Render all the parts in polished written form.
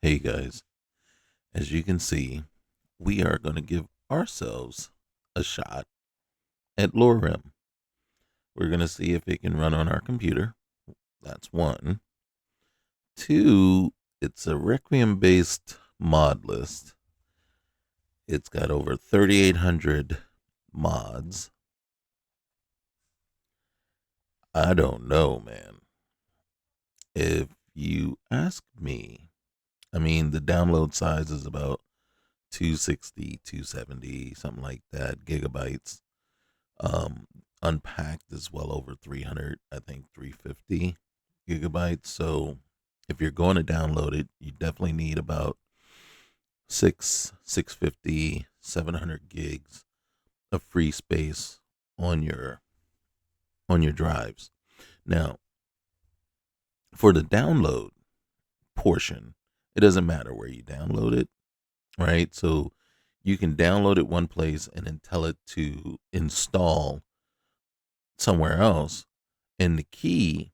Hey guys, as you can see, we are going to give ourselves a shot at LoreRim. We're going to see if it can run on our computer. That's one. Two, it's a Requiem based mod list. It's got over 3,800 mods. I don't know, man. If you ask me, I mean, the download size is about 260, 270, something like that, gigabytes. Um, Unpacked is well over 300, I think 350 gigabytes. So if you're going to download it, you definitely need about 650, 700 gigs of free space on your drives. Now, for the download portion, it doesn't matter where you download it, right? So you can download it one place and then tell it to install somewhere else. And the key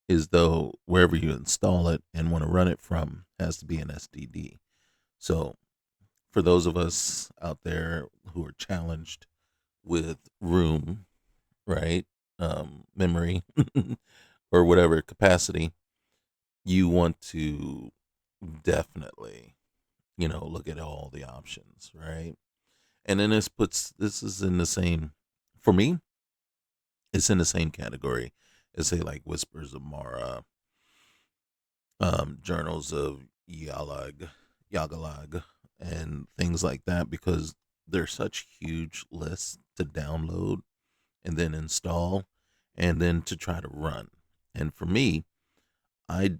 is, though, wherever you install it and want to run it from has to be an SDD. So for those of us out there who are challenged with room, right, memory, or whatever capacity, you want to definitely, look at all the options, right? And then this is in the same, for me, it's in the same category as, say, like Whispers of Mara, journals of Yagalag, and things like that, because they're such huge lists to download and then install and then to try to run. And for me, I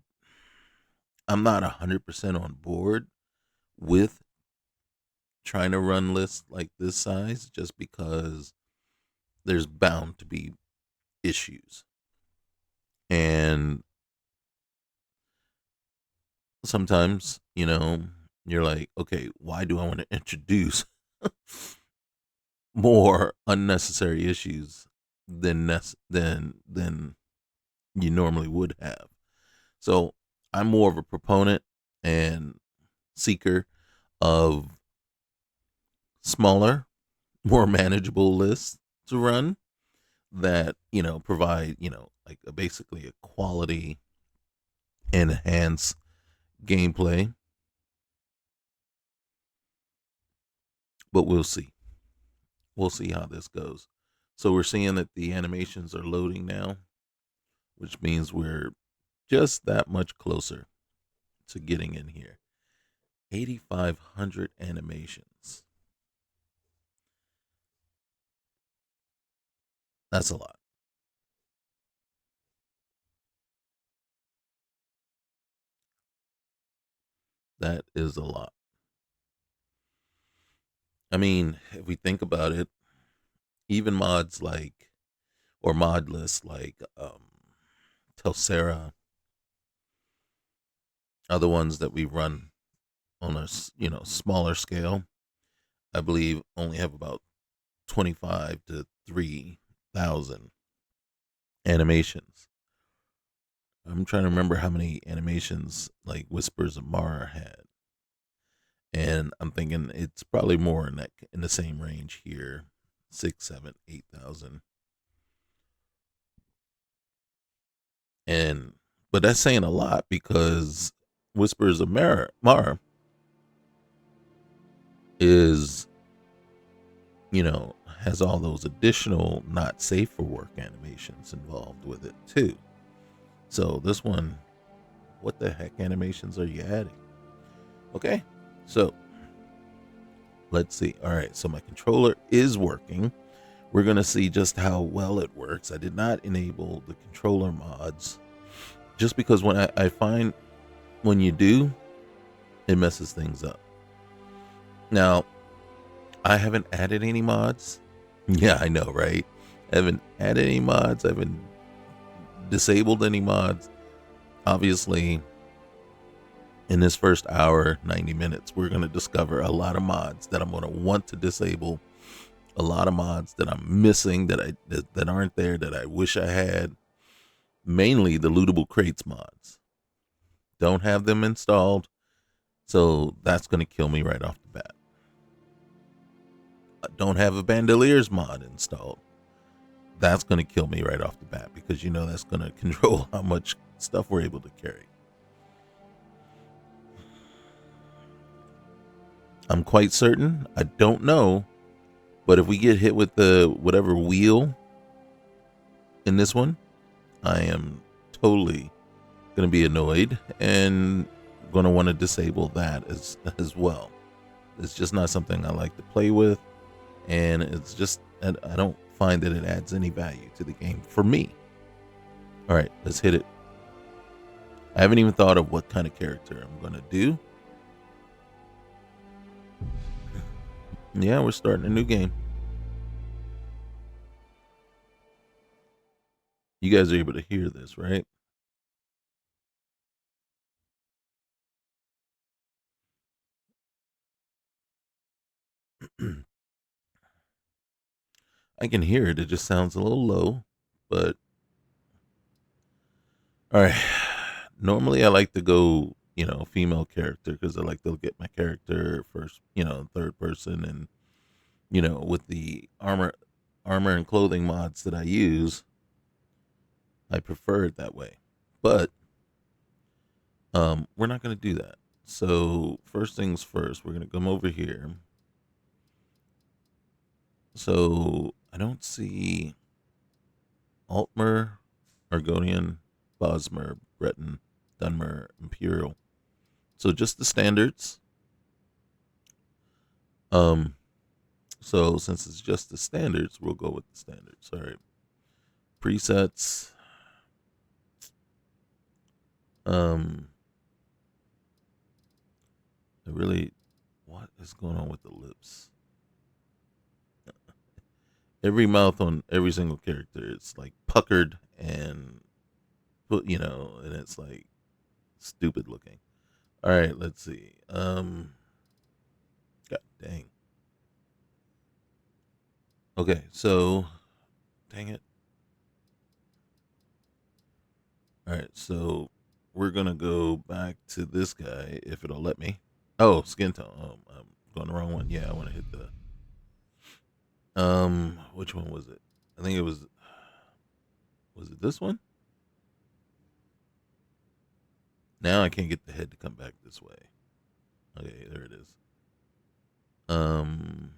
I'm not 100% on board with trying to run lists like this size, just because there's bound to be issues. And sometimes, you're like, okay, why do I want to introduce more unnecessary issues than you normally would have? So I'm more of a proponent and seeker of smaller, more manageable lists to run that, provide, like basically a quality enhance gameplay. But we'll see. We'll see how this goes. So we're seeing that the animations are loading now, which means we're just that much closer to getting in here. 8,500 animations. That's a lot. That is a lot. I mean, if we think about it, even mods like, or mod lists like Telsera, are the ones that we run on a smaller scale. I believe only have about 25 to 3,000 animations. I'm trying to remember how many animations like Whispers of Mara had, and I'm thinking it's probably more in the same range here, 6, 7, 8,000. And but that's saying a lot, because Whispers of Mara is, has all those additional not safe for work animations involved with it too. So this one, what the heck animations are you adding? Okay, so let's see. All right, so my controller is working. We're going to see just how well it works. I did not enable the controller mods, just because when I find when you do, it messes things up. Now, I haven't added any mods. Yeah, I know, right? I haven't added any mods. I haven't disabled any mods. Obviously, in this first hour, 90 minutes, we're going to discover a lot of mods that I'm going to want to disable, a lot of mods that I'm missing, that aren't there, that I wish I had. Mainly the lootable crates mods. Don't have them installed. So that's going to kill me right off the bat. I don't have a bandoliers mod installed. That's going to kill me right off the bat because that's going to control how much stuff we're able to carry. I'm quite certain. I don't know. But if we get hit with the whatever wheel in this one, I am totally going to be annoyed and going to want to disable that as well. It's just not something I like to play with, and it's just I don't find that it adds any value to the game for me. All right, let's hit it. I haven't even thought of what kind of character I'm going to do. Yeah, we're starting a new game. You guys are able to hear this, right? I can hear it. It just sounds a little low, but all right. Normally, I like to go, female character because I like to get my character first, third person, and with the armor and clothing mods that I use, I prefer it that way. But we're not going to do that. So first things first, we're going to come over here. So I don't see Altmer, Argonian, Bosmer, Breton, Dunmer, Imperial. So just the standards. So since it's just the standards, we'll go with the standards. All right. Presets. What is going on with the lips? Every mouth on every single character, it's like puckered and and it's like stupid looking. All right, let's see. God dang. Okay, so dang it. All right, so we're gonna go back to this guy if it'll let me. Oh, skin tone. Oh, I'm going the wrong one. Yeah, I want to hit the. Which one was it? I think it was. Was it this one? Now I can't get the head to come back this way. Okay, there it is. I'm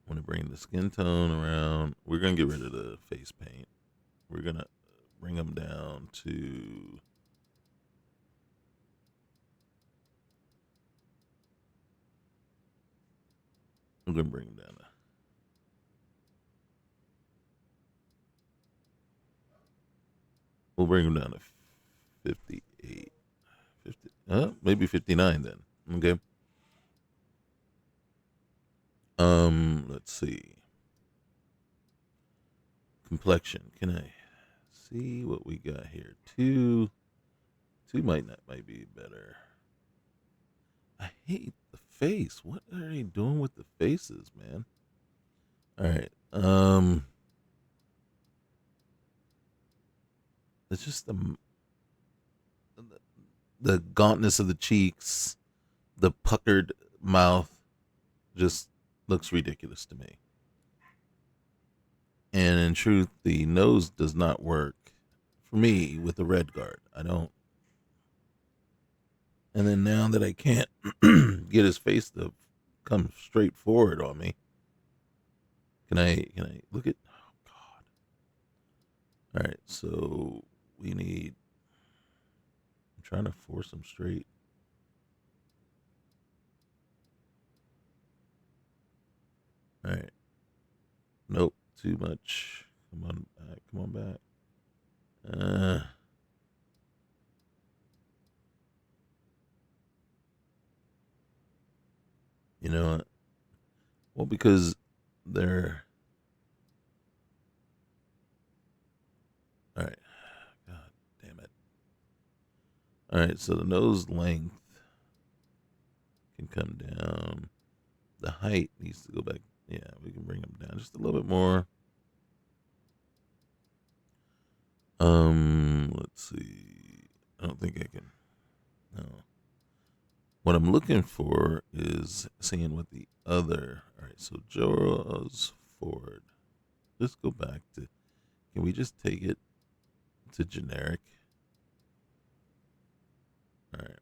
gonna bring the skin tone around. We're gonna get rid of the face paint. We're gonna bring them down to. I'm gonna bring them down to. We'll bring them down to 58. 50. Maybe 59 then. Okay. Let's see. Complexion. Can I see what we got here? Two might be better. I hate the face. What are they doing with the faces, man? All right. It's just the gauntness of the cheeks, the puckered mouth, just looks ridiculous to me. And in truth, the nose does not work for me with the red guard. I don't. And then now that I can't get his face to come straight forward on me, can I look at? Oh God! All right, so we need. I'm trying to force him straight. All right. Nope, too much. Come on back. Come on back. You know what? Well, because they're all right. God damn it! All right, so the nose length can come down. The height needs to go back. Yeah, we can bring them down just a little bit more. Let's see. I don't think I can. what I'm looking for is seeing what the other. All right, so Jorah's Ford. Let's go back to. Can we just take it to generic? All right.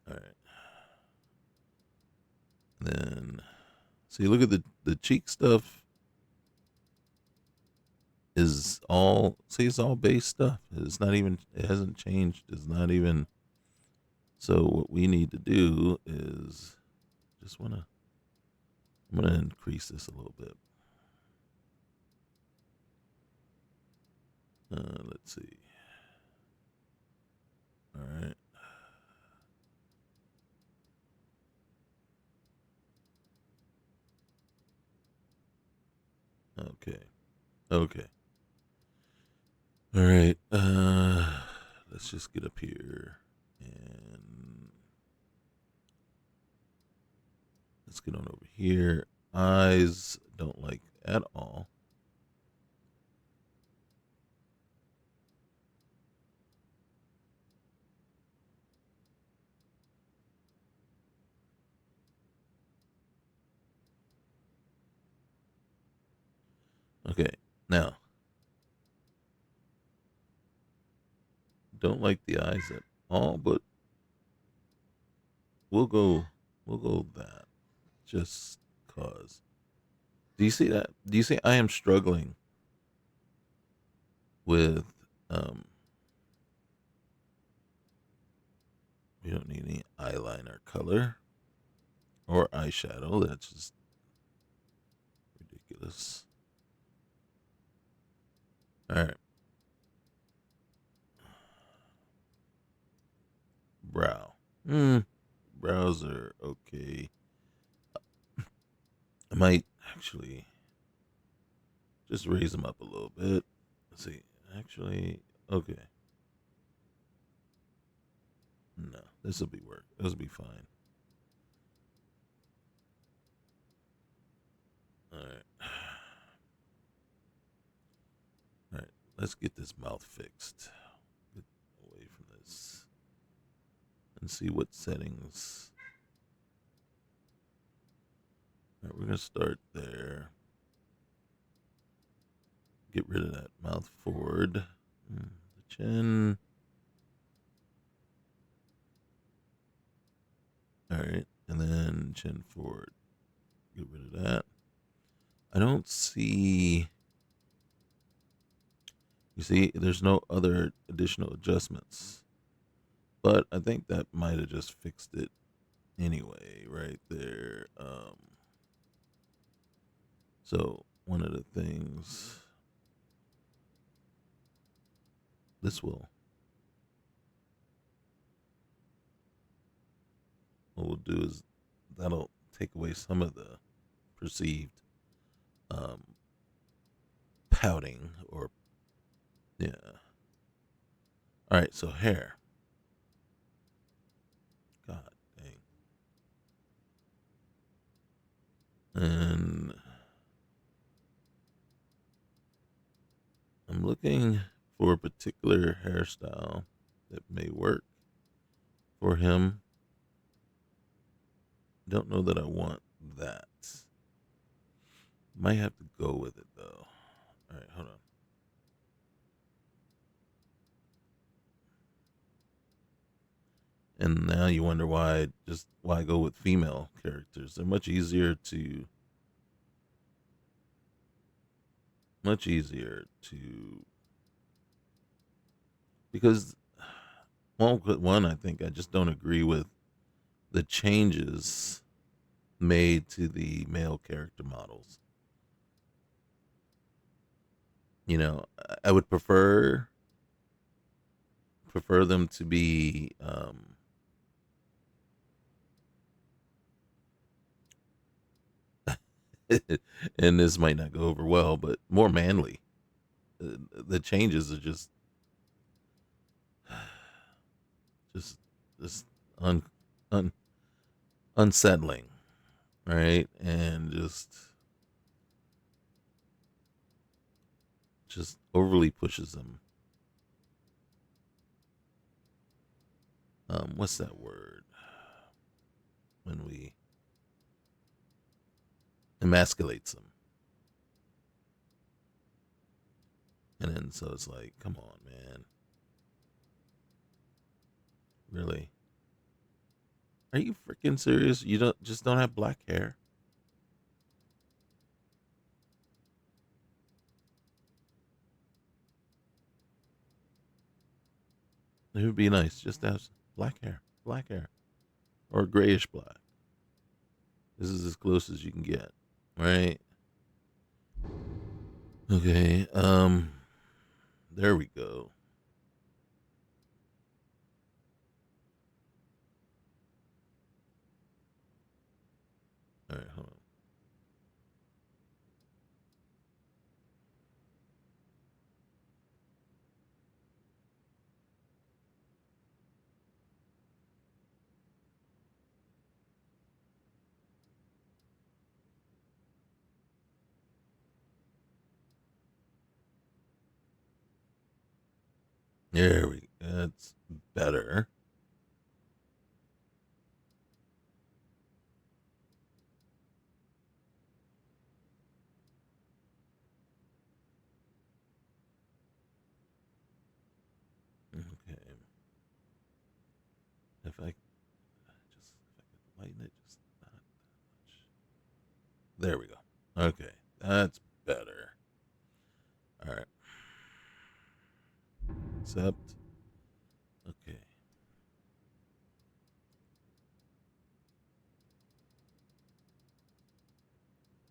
All right. Then, see, look at the cheek stuff is all. See, it's all base stuff. It's not even. It hasn't changed. It's not even. So what we need to do is just wanna. I'm gonna increase this a little bit. Let's see. All right. Okay. Okay. All right. Let's just get up here and let's get on over here. Eyes don't like at all. Okay. Now, don't like the eyes at all, but we'll go that just cause. Do you see that? Do you see I am struggling with um we don't need any eyeliner color or eyeshadow. That's just ridiculous. All right. Brow. Brows are okay. I might actually just raise them up a little bit. Let's see. Actually, okay. No, this will be work. This will be fine. All right. All right. Let's get this mouth fixed. Get away from this and see what settings. All right, we're gonna start there. Get rid of that mouth forward. The chin. All right, and then chin forward. Get rid of that. I don't see. You see, there's no other additional adjustments. But I think that might have just fixed it anyway, right there. So one of the things this will what we'll do is that'll take away some of the perceived um, pouting or yeah. All right, so hair. God dang. And I'm looking for a particular hairstyle that may work for him. Don't know that I want that. Might have to go with it though. All right, hold on. And now you wonder why go with female characters. They're much easier to because one I think I just don't agree with the changes made to the male character models. You know, I would prefer them to be and this might not go over well, but more manly. The changes are just just un, un unsettling, right? And just overly pushes them. what's that word? When we emasculates them. And then so it's like, come on, man. Really? Are you freaking serious? You don't have black hair? It would be nice just to have black hair, or grayish black. This is as close as you can get, right? Okay. There we go. All right, hold on. There we. That's better. Okay. If I could lighten it just not that much. There we go. Okay, that's better. All right. Accept. Okay.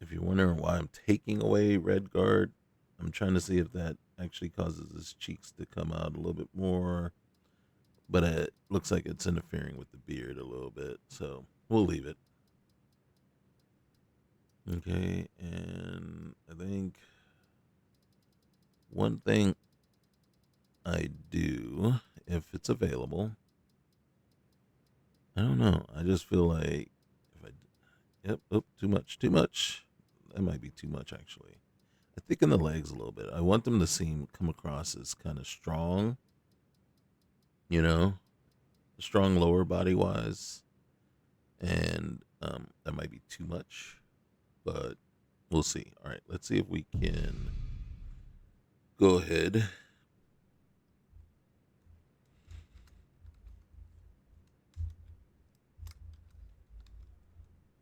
If you're wondering why I'm taking away red guard, I'm trying to see if that actually causes his cheeks to come out a little bit more. But it looks like it's interfering with the beard a little bit, so we'll leave it. Okay, and I think one thing I do, if it's available, I don't know. I just feel like if I, yep, oh, too much, too much. That might be too much actually. I thicken the legs a little bit. I want them to come across as kind of strong, you know, strong lower body wise, and that might be too much, but we'll see. All right, let's see if we can go ahead.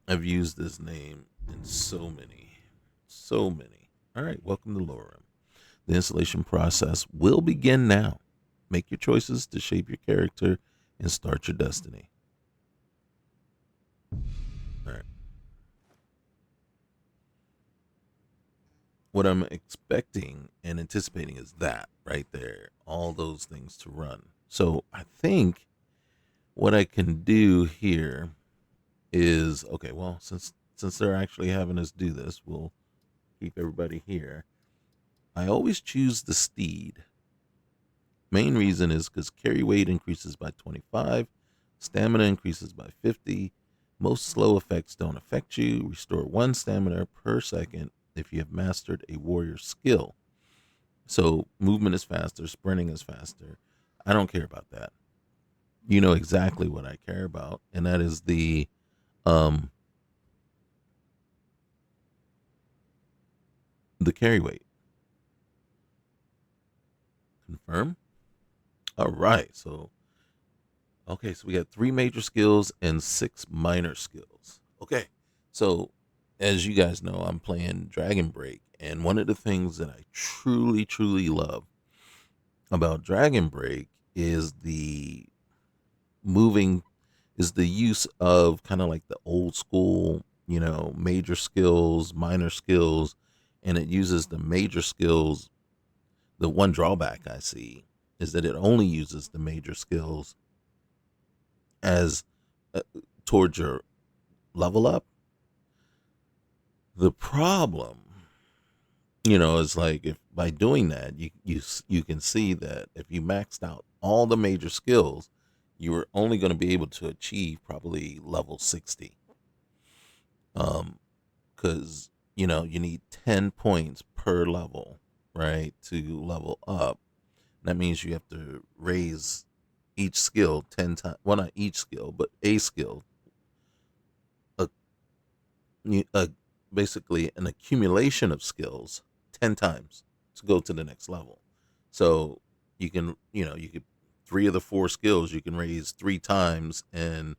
I've used this name in so many, so many. All right, welcome to LoreRim. The installation process will begin now. Make your choices to shape your character and start your destiny. All right. What I'm expecting and anticipating is that right there, all those things to run. So I think what I can do here is okay. Well, since they're actually having us do this, we'll keep everybody here. I always choose the steed. Main reason is because carry weight increases by 25, stamina increases by 50. Most slow effects don't affect you. Restore 1 stamina per second if you have mastered a warrior skill. So movement is faster, sprinting is faster. I don't care about that. You know exactly what I care about, and that is um the carry weight. Confirm. All right. So okay, so we got 3 major skills and 6 minor skills. Okay. So as you guys know, I'm playing Dragon Break, and one of the things that I truly, truly love about Dragon Break is moving the use of kind of like the old school, major skills, minor skills, and it uses the major skills. The one drawback I see is that it only uses the major skills as towards your level up. The problem, is like if by doing that, you can see that if you maxed out all the major skills, you were only going to be able to achieve probably level 60. Because you need 10 points per level, right, to level up. That means you have to raise each skill 10 times. Well, not each skill, but a skill, a, a basically an accumulation of skills 10 times to go to the next level. So you can, you could, three of the four skills you can raise three times, and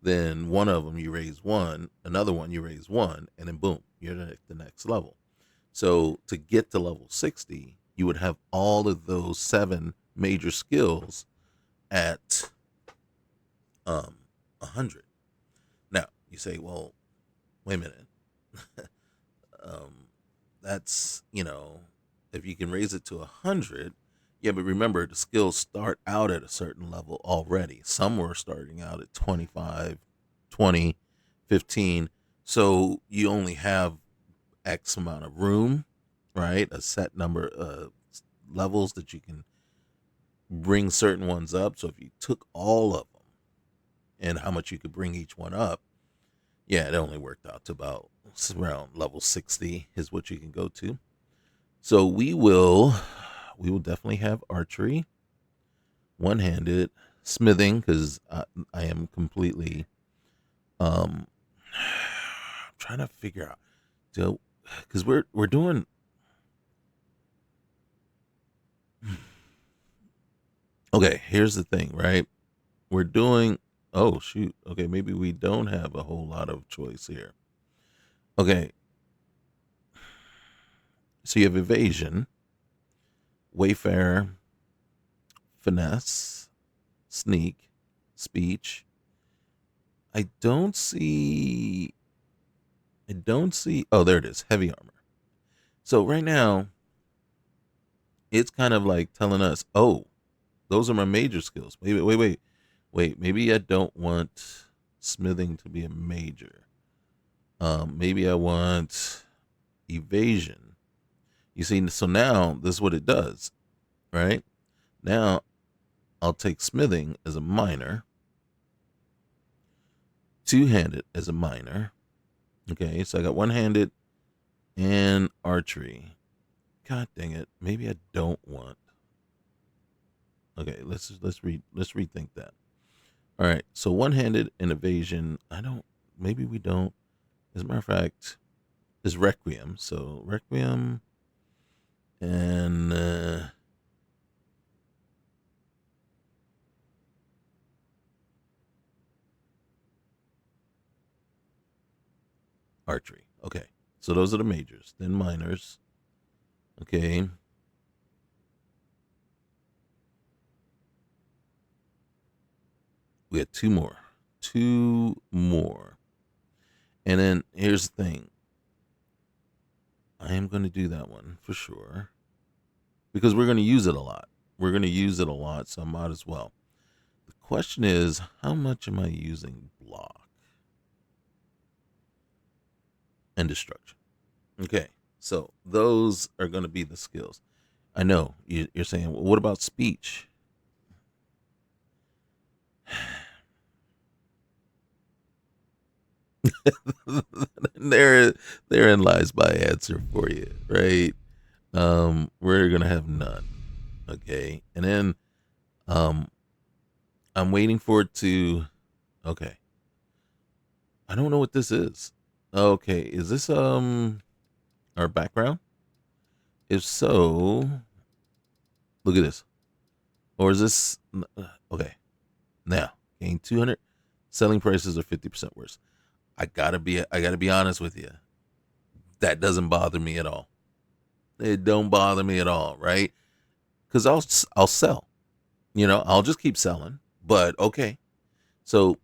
then one of them you raise one, another one you raise one, and then boom, you're at the next level. So to get to level 60, you would have all of those seven major skills at 100. Now you say, well, wait a minute. um, that's, if you can raise it to 100, yeah, but remember the skills start out at a certain level already. Some were starting out at 25, 20, 15. So you only have X amount of room, right? A set number of levels that you can bring certain ones up. So if you took all of them and how much you could bring each one up, yeah, it only worked out to about around level 60 is what you can go to. So we will definitely have archery, one-handed, smithing, because I am completely um trying to figure out, because we're doing. Okay, here's the thing, right? We're doing. Oh shoot. Okay, maybe we don't have a whole lot of choice here. Okay, so you have evasion, wayfarer, finesse, sneak, speech. I don't see. I don't see. Oh, there it is. Heavy armor. So right now, it's kind of like telling us, oh, those are my major skills. Wait. Maybe I don't want smithing to be a major. Maybe I want evasion. You see, so now this is what it does, right? Now I'll take smithing as a minor, two-handed as a minor. Okay, so I got one-handed and archery. God dang it! Maybe I don't want. Okay, let's rethink that. All right, so one-handed and evasion. I don't. Maybe we don't. As a matter of fact, is Requiem. So Requiem and archery. Okay, so those are the majors. Then minors. Okay, we had two more. Two more. And then here's the thing. I am going to do that one for sure because we're going to use it a lot. We're going to use it a lot, so I might as well. The question is, how much am I using block and destruction? Okay, so those are going to be the skills. I know you're saying, well, what about speech? there, therein lies my answer for you, right? We're gonna have none. Okay, and then um, I'm waiting for it to. Okay, I don't know what this is. Okay, is this our background? If so, look at this. Or is this okay? Now, gain 200. Selling prices are 50% worse. I gotta be honest with you. That doesn't bother me at all. It don't bother me at all, right? Because I'll sell. I'll just keep selling. But okay, so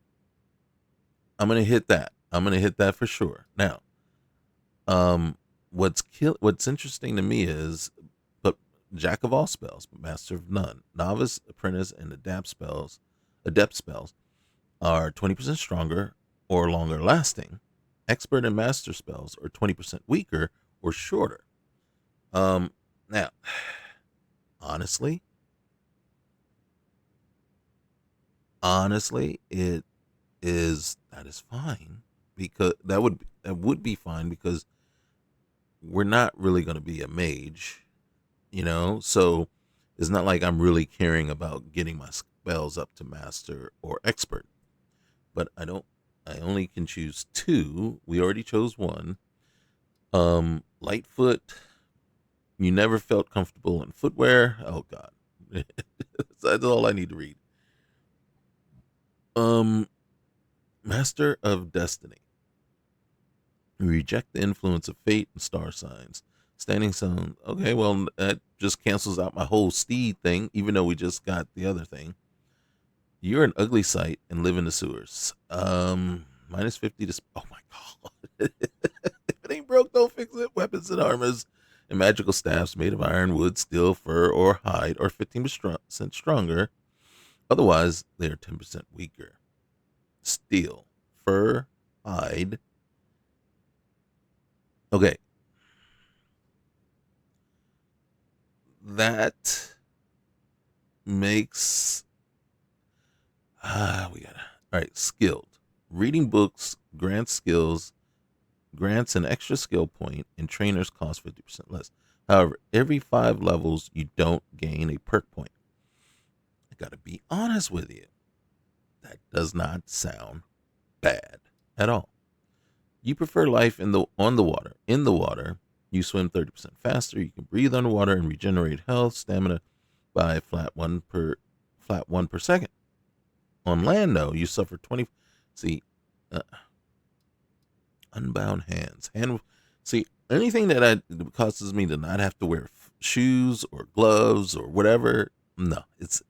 I'm gonna hit that. I'm gonna hit that for sure. Now, um, what's interesting to me is, but jack of all spells, but master of none. Novice, apprentice, and adept spells are 20% stronger or longer lasting. Expert and master spells are 20% weaker or shorter. Now, honestly, it is that is fine because that would be fine because we're not really going to be a mage, so It's not like I'm really caring about getting my spells up to master or expert. But I only can choose two. We already chose one. Lightfoot. You never felt comfortable in footwear. Oh God. That's all I need to read. Um, Master of Destiny. You reject the influence of fate and star signs. Standing stone. Okay, well that just cancels out my whole steed thing, even though we just got the other thing. You're an ugly sight and live in the sewers. Minus 50 to. Oh my God. If it ain't broke, don't fix it. Weapons and armors and magical staffs made of iron, wood, steel, fur, or hide are 15% stronger. Otherwise, they are 10% weaker. Steel, fur, hide. Okay, that makes. We gotta. All right, skilled. Reading books grants skills, grants an extra skill point, and trainers cost 50% less. However, every 5 levels, you don't gain a perk point. I gotta be honest with you. That does not sound bad at all. You prefer life on the water. In the water, you swim 30% faster. You can breathe underwater and regenerate health, stamina by flat 1 per second. On land, though, you suffer 20. See, uh, unbound hands. See, anything that causes me to not have to wear shoes or gloves or whatever. No, it's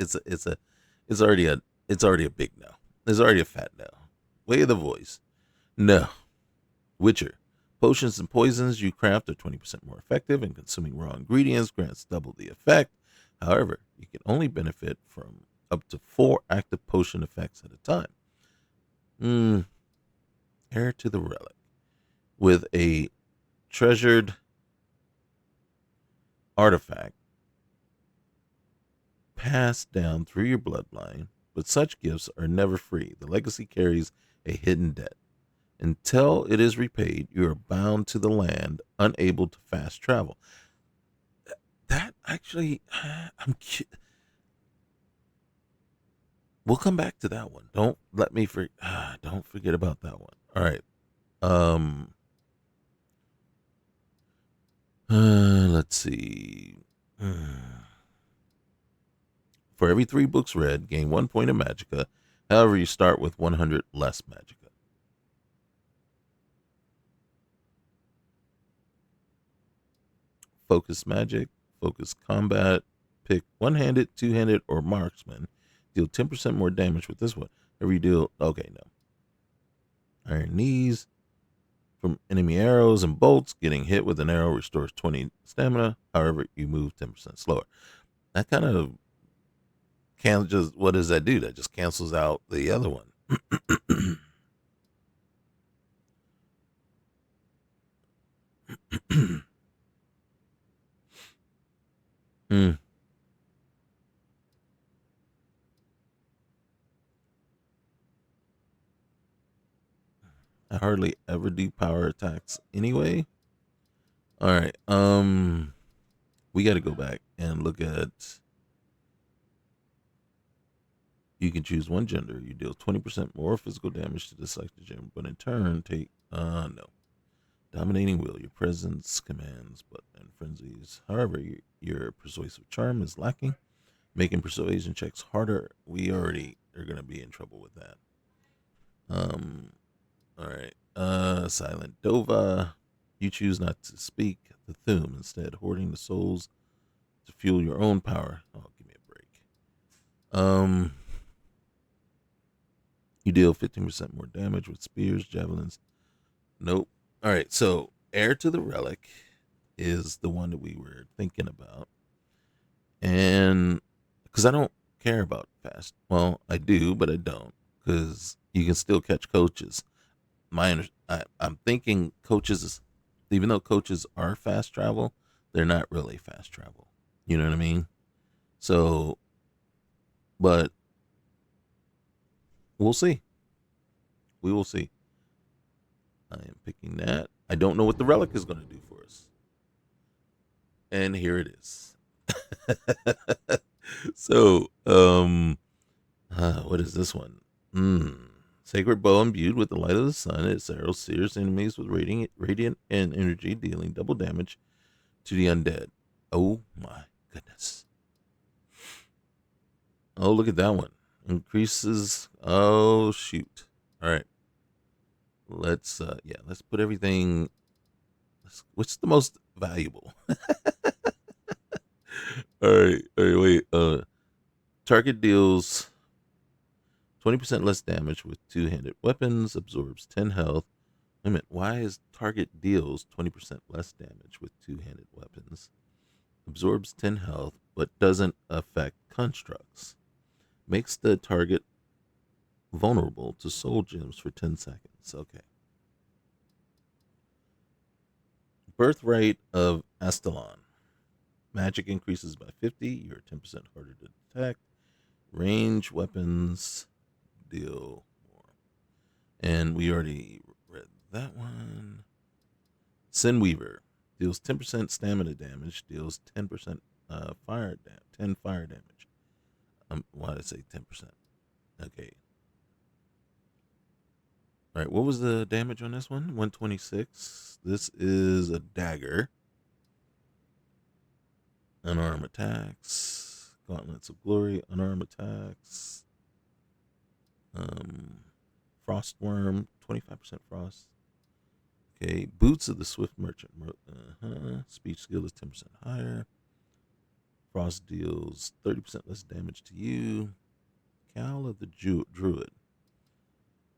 already a big no. It's already a fat no. Way of the voice. No. Witcher. Potions and poisons you craft are 20% more effective, and consuming raw ingredients grants double the effect. However, you can only benefit from up to 4 active potion effects at a time. Heir to the relic. With a treasured artifact passed down through your bloodline, but such gifts are never free. The legacy carries a hidden debt. Until it is repaid, you are bound to the land, unable to fast travel. That actually, we'll come back to that one. Don't let me don't forget about that one. All right. Let's see. For every 3 books read, gain 1 point of magicka. However, you start with 100 less magicka. Focus magic, focus combat, pick one-handed, two-handed, or marksman. Deal 10% more damage with this one. Every deal, okay, no. Iron knees from enemy arrows and bolts. Getting hit with an arrow restores 20 stamina. However, you move 10% slower. That kind of what does that do? That just cancels out the other one. mm. I hardly ever do power attacks anyway. All right. We got to go back and look at. You can choose one gender. You deal 20% more physical damage to the selected gender, but in turn take no. Dominating will, your presence, commands, but and frenzies. However, your persuasive charm is lacking, making persuasion checks harder. We already are gonna be in trouble with that. All right. Silent Dova. You choose not to speak the Thum, instead hoarding the souls to fuel your own power. Oh, give me a break. You deal 15% more damage with spears, javelins. Nope. All right, so heir to the relic is the one that we were thinking about, and because I don't care about fast. Well, I do, but I don't, because you can still catch coaches. I'm thinking coaches is, even though coaches are fast travel, they're not really fast travel. You know what I mean? So, but we'll see. We will see. I am picking that. I don't know what the relic is going to do for us. And here it is. So, what is this one? Sacred bow imbued with the light of the sun. Its arrow sears enemies with radiant and energy, dealing double damage to the undead. Oh my goodness. Oh, look at that one. Increases. Oh, shoot. All right. Let's put everything. What's the most valuable? All right, wait. Target deals 20% less damage with two-handed weapons, absorbs 10 health. Wait a minute, why is target deals 20% less damage with two-handed weapons, absorbs 10 health, but doesn't affect constructs? Makes the target vulnerable to soul gems for 10 seconds. Okay. Birthright of Astalon. Magic increases by 50. You're 10% harder to detect. Range weapons deal more. And we already read that one. Sinweaver deals 10% stamina damage, deals 10% fire 10 fire damage. Why did I say 10%? Okay. All right, what was the damage on this one? 126. This is a dagger. Unarmed attacks. Gauntlets of Glory. Unarmed attacks. Frostworm. 25% frost. Okay. Boots of the Swift Merchant. Speech skill is 10% higher. Frost deals 30% less damage to you. Cowl of the Druid.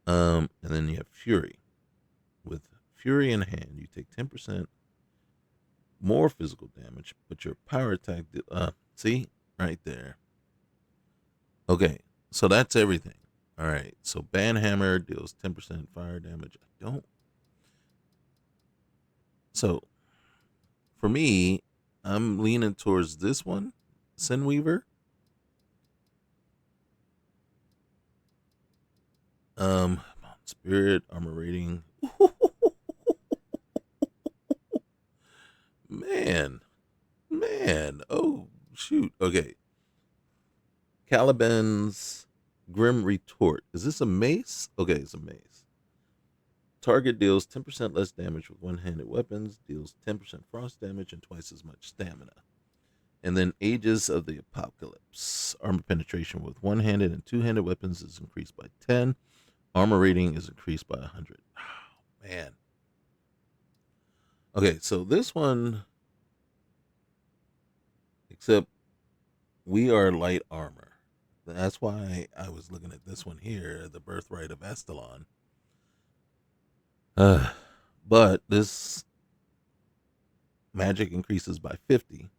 And then you have Fury. With Fury in hand, you take 10% more physical damage, but your power attack. See? Right there. Okay, so that's everything. All right, so Banhammer deals 10% fire damage. I don't. So for me, I'm leaning towards this one, Sinweaver. Spirit armor rating. Man, man. Oh shoot. Okay. Caliban's Grim Retort. Is this a mace? Okay, it's a mace. Target deals 10% less damage with one-handed weapons, deals 10% frost damage, and twice as much stamina. And then Ages of the Apocalypse. Armor penetration with one-handed and two-handed weapons is increased by 10. Armor rating is increased by 100. Oh, man. Okay, so this one, except we are light armor. That's why I was looking at this one here, the Birthright of Astalon. But this magic increases by 50.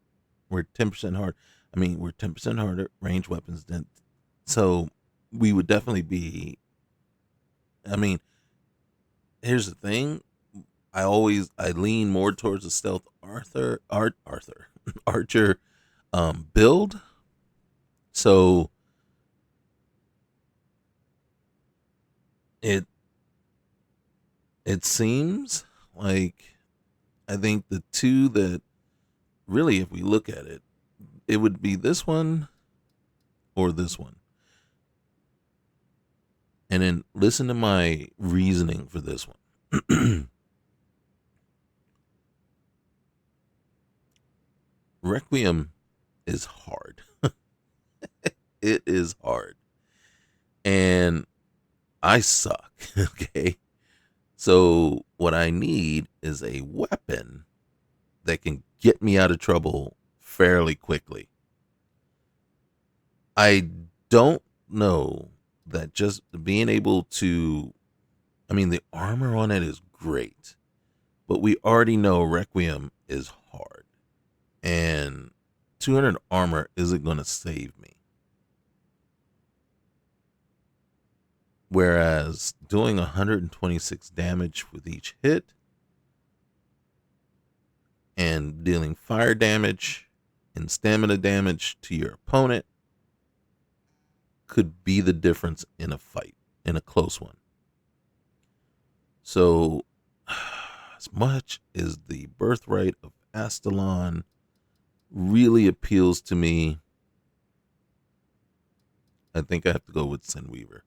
We're 10% hard. I mean, we're 10% harder range weapons than. So we would definitely be. I mean, here's the thing. I lean more towards the stealth Archer build. So it it seems like I think the two that really, if we look at it, it would be this one or this one. And then listen to my reasoning for this one. Requiem is hard. It is hard. And I suck. Okay. So what I need is a weapon that can get me out of trouble fairly quickly. I don't know that just being able to, I mean, the armor on it is great, but we already know Requiem is hard. And 200 armor isn't going to save me. Whereas doing 126 damage with each hit and dealing fire damage and stamina damage to your opponent could be the difference in a fight, in a close one. So, as much as the Birthright of Astalon really appeals to me, I think I have to go with Sinweaver.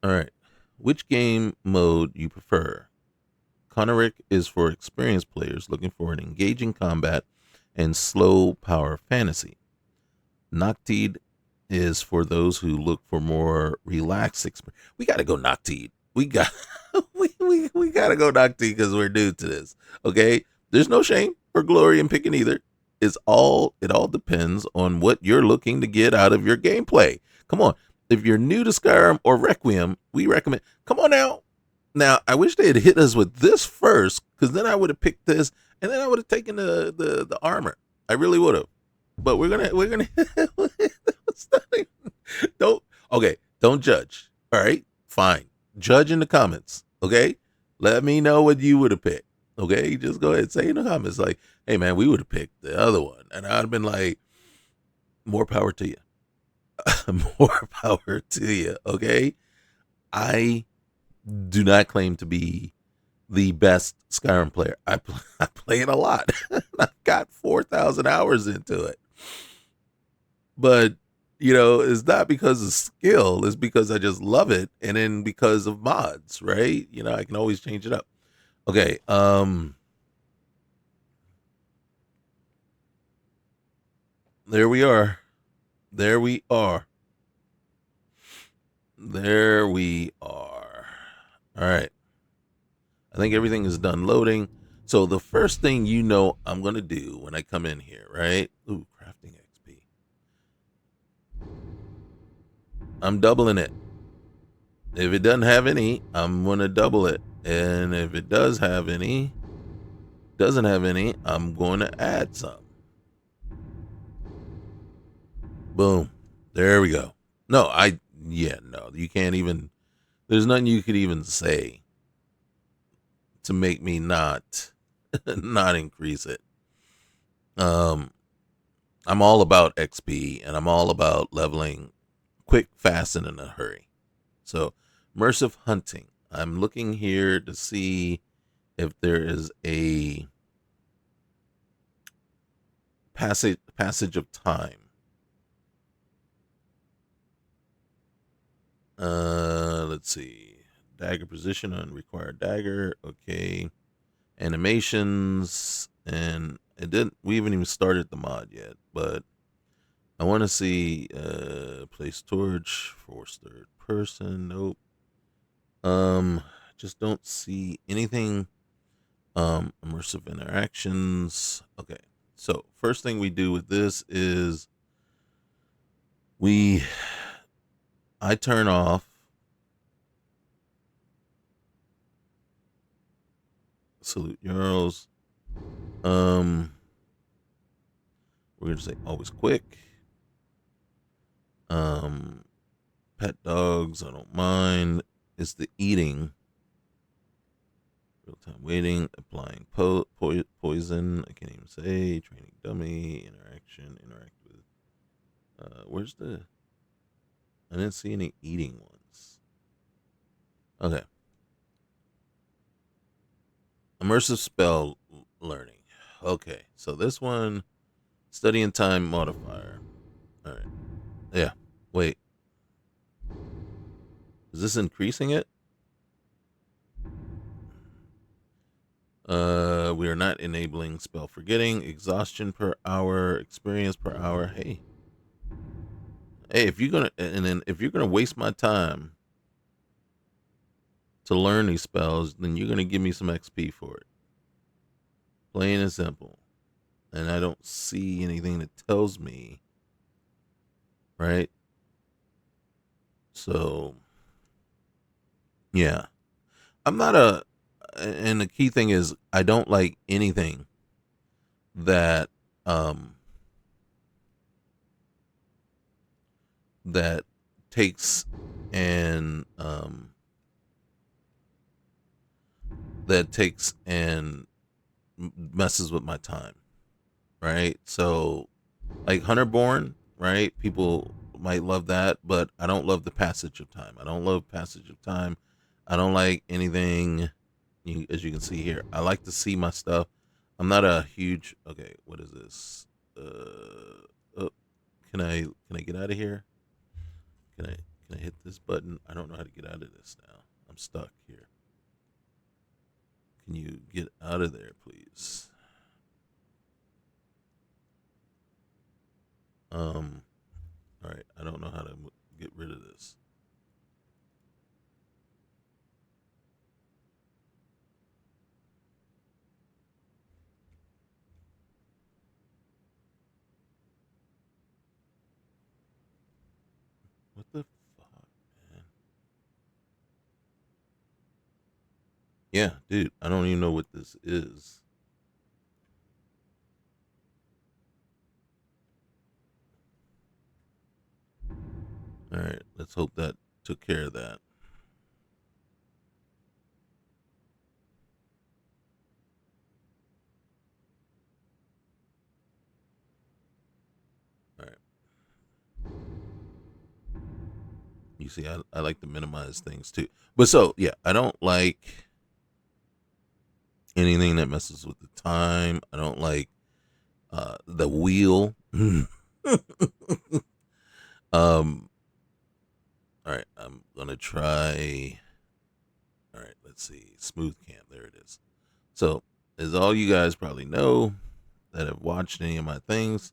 All right. Which game mode you prefer? Konarek is for experienced players looking for an engaging combat and slow power fantasy. Noctide is for those who look for more relaxed experience. We got to go Noctide. We got we got to go Noctide because we're new to this. Okay? There's no shame or glory in picking either. It all depends on what you're looking to get out of your gameplay. Come on. If you're new to Skyrim or Requiem, we recommend. Come on now. Now, I wish they had hit us with this first, because then I would have picked this, and then I would have taken the armor. I really would have. But we're gonna don't don't judge. All right, fine. Judge in the comments. Okay, let me know what you would have picked. Okay, just go ahead and say in the comments like, hey man, we would have picked the other one, and I'd have been like, more power to you. More power to you. Okay, I do not claim to be the best Skyrim player. I play it a lot. I've got 4,000 hours into it. But, it's not because of skill. It's because I just love it. And then because of mods, right? I can always change it up. Okay. There we are. There we are. There we are. All right. I think everything is done loading. So the first thing I'm going to do when I come in here, right? Ooh, crafting XP. I'm doubling it. If it doesn't have any, I'm going to double it. And if it doesn't have any, I'm going to add some. Boom. There we go. No, no, you can't even, there's nothing you could even say to make me not, not increase it. I'm all about XP and I'm all about leveling quick, fast, and in a hurry. So, immersive hunting. I'm looking here to see if there is a passage of time. Let's see. Dagger position on required dagger. Okay. Animations, and it didn't. We haven't even started the mod yet, but I want to see place torch, force third person. Nope. Just don't see anything. Immersive interactions. Okay. So first thing we do with this is I turn off salute Jarls. We're gonna say always quick. Pet dogs, I don't mind. It's the eating. Real time waiting, applying poison. I can't even say. Training dummy, interact with. Where's the? I didn't see any eating ones. Okay. Immersive spell learning. Okay, so this one, study and time modifier. All right. Yeah. Wait. Is this increasing it? We are not enabling spell forgetting, exhaustion per hour, experience per hour. Hey, if you're gonna waste my time to learn these spells, then you're gonna give me some XP for it. Plain and simple. And I don't see anything that tells me, right? So, yeah, I'm not and the key thing is I don't like anything that that takes and that takes and messes with my time. right? So like Hunterborn, right? People might love that, but I don't love the passage of time. I don't love passage of time. I don't like anything. As you can see here, I like to see my stuff. I'm not a huge. Okay, what is this? Oh, can I get out of here? Can I hit this button? I don't know how to get out of this now. I'm stuck here. Can you get out of there, please? Um. All right. I don't know how to get rid of this. What the fuck, man? Yeah, dude. I don't even know what this is. All right. Let's hope that took care of that. All right. You see, I like to minimize things too. But so yeah, I don't like anything that messes with the time. I don't like the wheel. um. All right. I'm gonna try. All right. Let's see. Smooth cam. There it is. So, as all you guys probably know that have watched any of my things,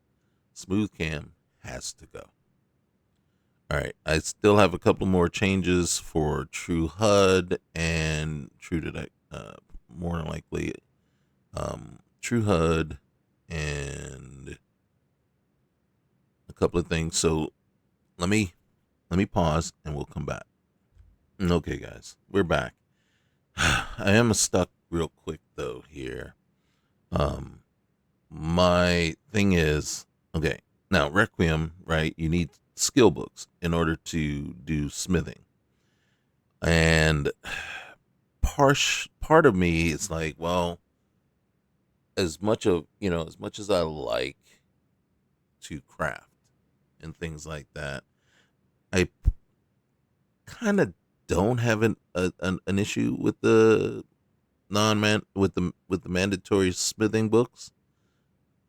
smooth cam has to go. All right. I still have a couple more changes for True HUD and True to more than likely True HUD and a couple of things. So let me pause and we'll come back. Okay, guys, we're back. I am stuck real quick though here. Um, my thing is okay. Now Requiem, right? You need skill books in order to do smithing, and part of me is like, well, as much as I like to craft and things like that, I kind of don't have an issue with the non-man with the mandatory smithing books.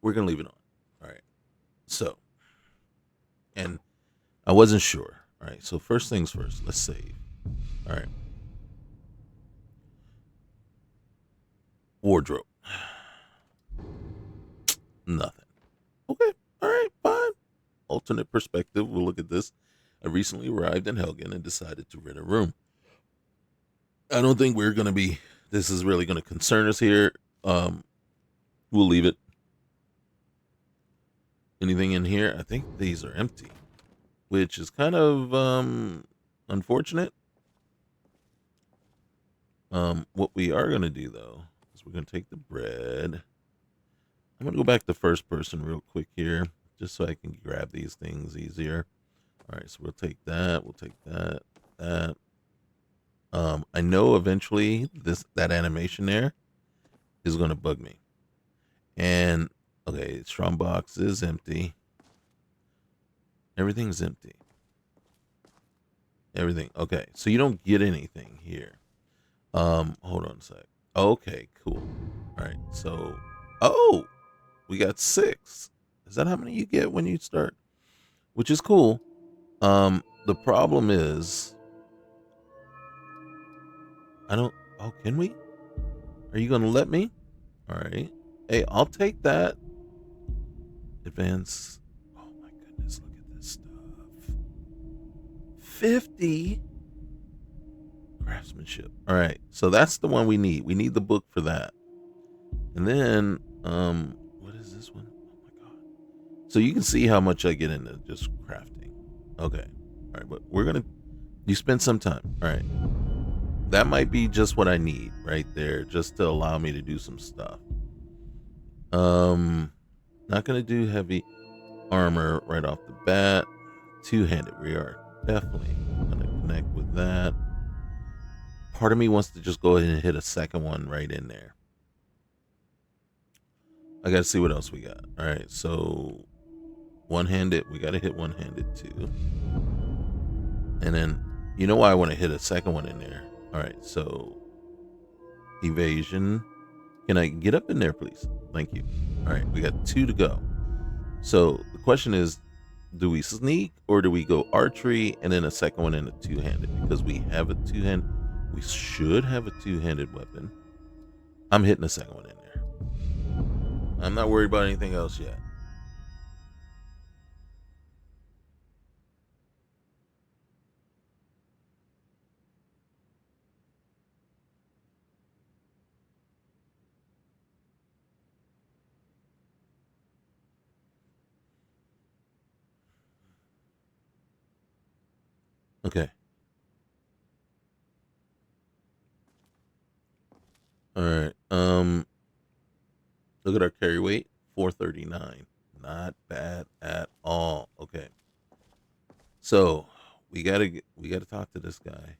We're gonna leave it on. All right. So, and I wasn't sure. All right. So first things first. Let's save. All right. Wardrobe. Nothing. Okay. All right. Fine. Alternate perspective. We'll look at this. I recently arrived in Helgen and decided to rent a room. I don't think we're gonna be. This is really gonna concern us here. Um, we'll leave it. Anything in here? I think these are empty, which is kind of unfortunate. What we are gonna do though is we're gonna take the bread. I'm gonna go back to first person real quick here, just so I can grab these things easier. All right, so we'll take that. We'll take that. That. I know eventually that animation there is gonna bug me. And okay, strong box is empty. Everything's empty. Everything. Okay, so you don't get anything here. Hold on a sec. Okay, cool. All right, so oh, we got 6. Is that how many you get when you start? Which is cool. The problem is I don't. Oh, can we? Are you gonna let me? All right. Hey, I'll take that. Advance. Oh my goodness, look at this stuff. 50 craftsmanship. All right, so that's the one we need. We need the book for that. And then, what is this one? Oh my god. So you can see how much I get into just crafting. Okay. All right, but we're gonna. You spend some time. All right. That might be just what I need right there, just to allow me to do some stuff. Um, not gonna do heavy armor right off the bat. Two-handed, we are definitely gonna connect with that. Part of me wants to just go ahead and hit a second one right in there. I got to see what else we got. All right, so one-handed. We got to hit one-handed too. And then, you know why I want to hit a second one in there? All right, so evasion. Can I get up in there, please? Thank you. All right, we got 2 to go. So the question is, do we sneak or do we go archery and then a second one in a two-handed? Because we have a two-hand. We should have a two-handed weapon. I'm hitting the second one in there. I'm not worried about anything else yet. Okay. All right. Look at our carry weight, 439. Not bad at all. Okay. So we gotta talk to this guy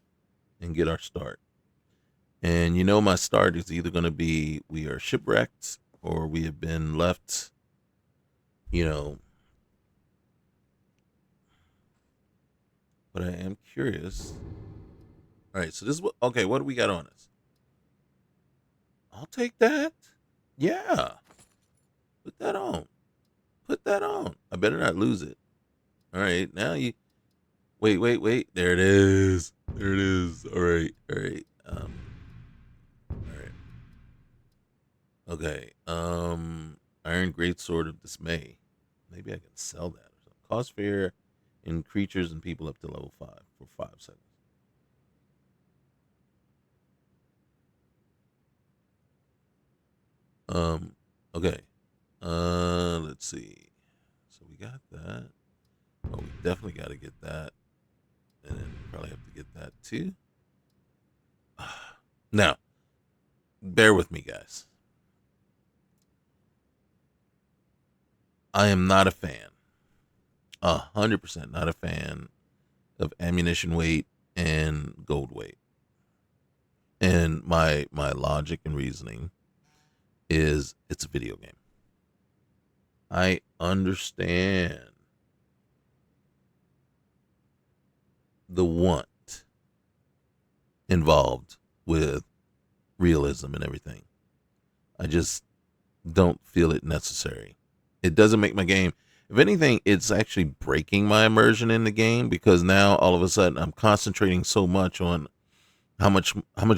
and get our start. And you know my start is either gonna be we are shipwrecked or we have been left, you know. But I am curious. All right, so this is what okay, what do we got on us? I'll take that. Yeah. Put that on. Put that on. I better not lose it. All right, now you wait. There it is. There it is. All right. All right. Okay. Iron Great Sword of Dismay. Maybe I can sell that or something. Cause fear in creatures and people up to level 5 for 5 seconds. Okay. Let's see. So we got that. Oh, we definitely got to get that, and then probably have to get that too. Now, bear with me, guys. I am not a fan. 100% not a fan of ammunition weight and gold weight. And my logic and reasoning is it's a video game. I understand the want involved with realism and everything. I just don't feel it necessary. It doesn't make my game. If anything, it's actually breaking my immersion in the game because now all of a sudden I'm concentrating so much on how much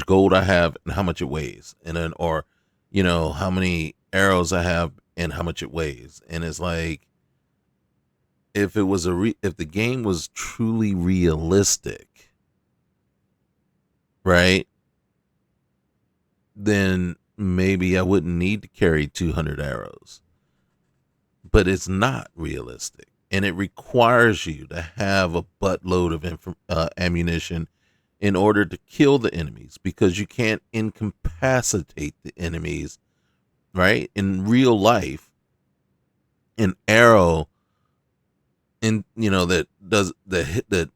gold I have and how much it weighs, and then or how many arrows I have and how much it weighs, and it's like if the game was truly realistic, right? Then maybe I wouldn't need to carry 200 arrows. But it's not realistic, and it requires you to have a buttload of ammunition in order to kill the enemies because you can't incapacitate the enemies, right? In real life, an arrow that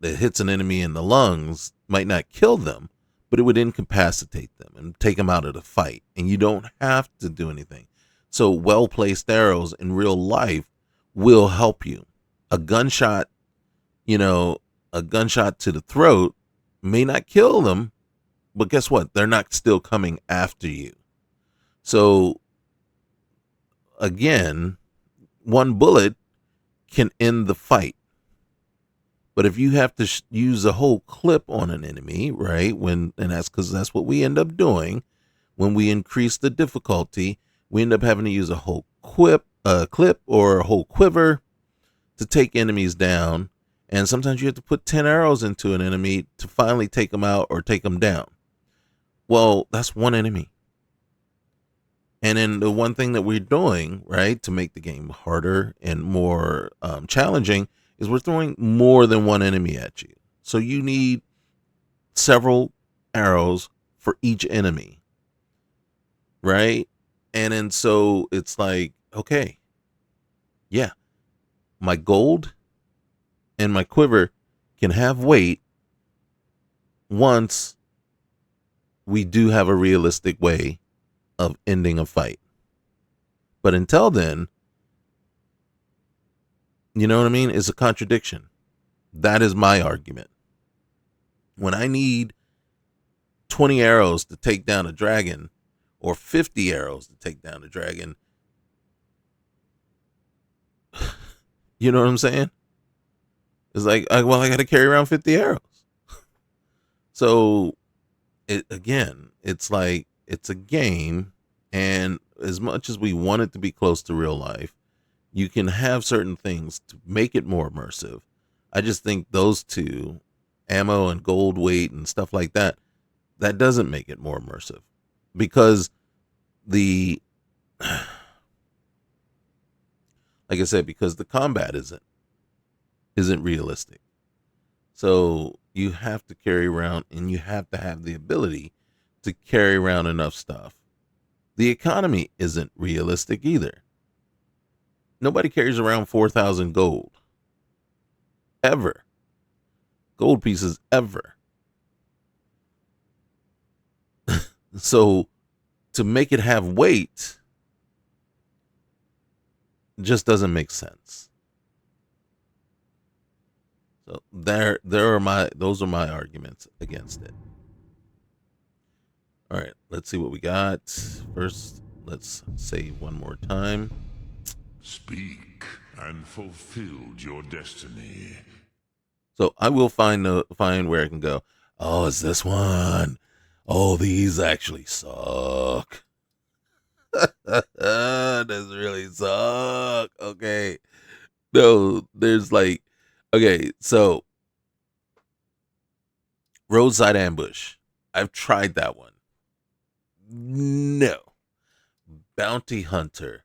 hits an enemy in the lungs might not kill them, but it would incapacitate them and take them out of the fight, and you don't have to do anything. So well placed arrows in real life will help you. A gunshot, you know, a gunshot to the throat may not kill them, but guess what? They're not still coming after you. So again, one bullet can end the fight. But if you have to use a whole clip on an enemy, right? And that's because that's what we end up doing when we increase the difficulty. We end up having to use a whole clip or a whole quiver to take enemies down. And sometimes you have to put 10 arrows into an enemy to finally take them out or take them down. Well, that's one enemy. And then the one thing that we're doing, right, to make the game harder and more challenging is we're throwing more than one enemy at you. So you need several arrows for each enemy, right? And then so it's like, okay, yeah, my gold and my quiver can have weight once we do have a realistic way of ending a fight. But until then, you know what I mean? It's a contradiction. That is my argument. When I need 20 arrows to take down a dragon, or 50 arrows to take down a dragon, you know what I'm saying? It's like, well, I got to carry around 50 arrows. So, it's like, it's a game. And as much as we want it to be close to real life, you can have certain things to make it more immersive. I just think those two, ammo and gold weight and stuff like that, that doesn't make it more immersive. Because the, like I said, because the combat isn't realistic. So you have to carry around, and you have to have the ability to carry around enough stuff. The economy isn't realistic either. Nobody carries around 4,000 gold. Ever. Gold pieces ever. So to make it have weight just doesn't make sense. So those are my arguments against it. All right, let's see what we got. First, let's save one more time. Speak and fulfilled your destiny. So I will find where I can go. Oh, it's this one. Oh, these actually suck. This really suck. Okay. No, there's like, okay, so roadside ambush. I've tried that one. No. Bounty hunter.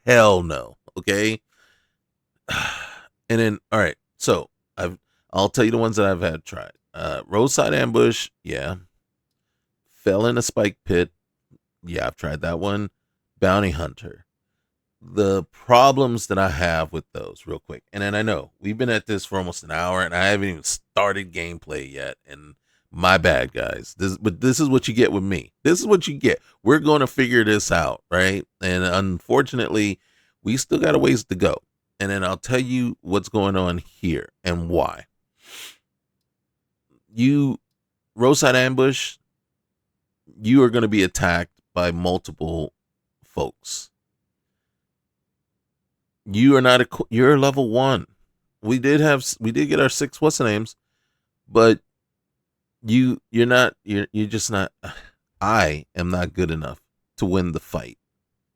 Hell no. Okay. And then, all right. So I'll tell you the ones that I've had tried. Roadside ambush. Yeah. Fell in a spike pit. Yeah, I've tried that one. Bounty hunter. The problems that I have with those, real quick, and then I know we've been at this for almost an hour, and I haven't even started gameplay yet. And my bad, guys. But this is what you get with me. This is what you get. We're going to figure this out, right? And unfortunately, we still got a ways to go. And then I'll tell you what's going on here and why. You roadside ambush, you are going to be attacked by multiple folks. You are not you're level 1. We did get our 6 what's the names, but you're just not. I am not good enough to win the fight,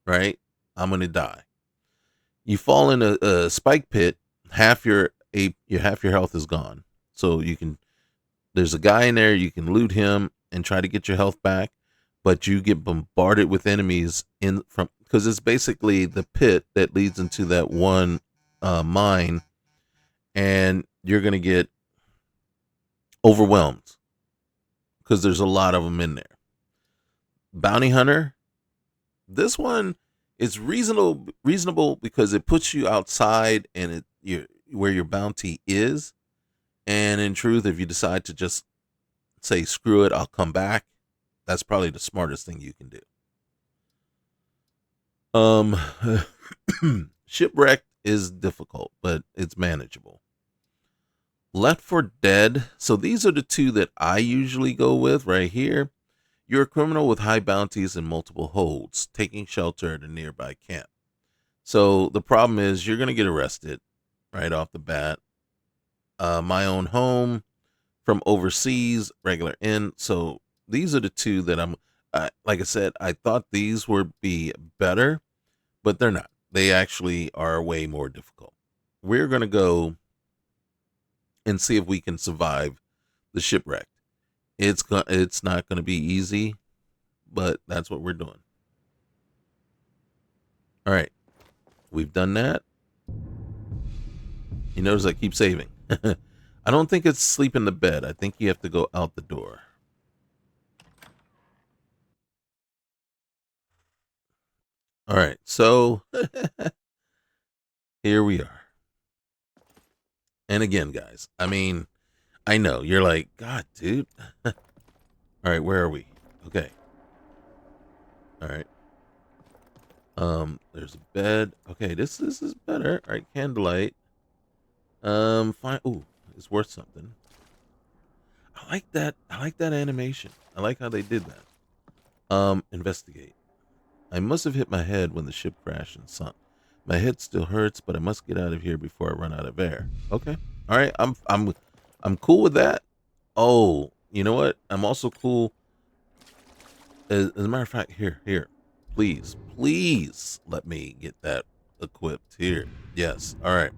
right? I'm going to die. You fall in a spike pit, half your health is gone. So there's a guy in there, you can loot him and try to get your health back, but you get bombarded with enemies because it's basically the pit that leads into that one mine, and you're going to get overwhelmed because there's a lot of them in there. Bounty hunter, this one is reasonable because it puts you outside and where your bounty is. And in truth, if you decide to just say, screw it, I'll come back, that's probably the smartest thing you can do. Shipwrecked is difficult, but it's manageable. Left 4 Dead. So these are the two that I usually go with right here. You're a criminal with high bounties and multiple holds, taking shelter at a nearby camp. So the problem is you're going to get arrested right off the bat. My own home, from overseas, regular inn. So these are the two that like I said, I thought these would be better, but they're not. They actually are way more difficult. We're going to go and see if we can survive the shipwreck. It's not going to be easy, but that's what we're doing. All right. We've done that. You notice I keep saving. I don't think it's sleep in the bed. I think you have to go out the door. All right, so here we are. And again, guys, I mean, I know you're like, God, dude. All right, where are we? Okay. All right. There's a bed. Okay, this is better. All right, candlelight. Fine. Ooh, it's worth something. I like that. I like that animation. I like how they did that. Investigate. I must have hit my head when the ship crashed and sunk. My head still hurts, but I must get out of here before I run out of air. Okay. All right. I'm cool with that. Oh, you know what? I'm also cool. As a matter of fact, here. Please let me get that equipped here. Yes. All right.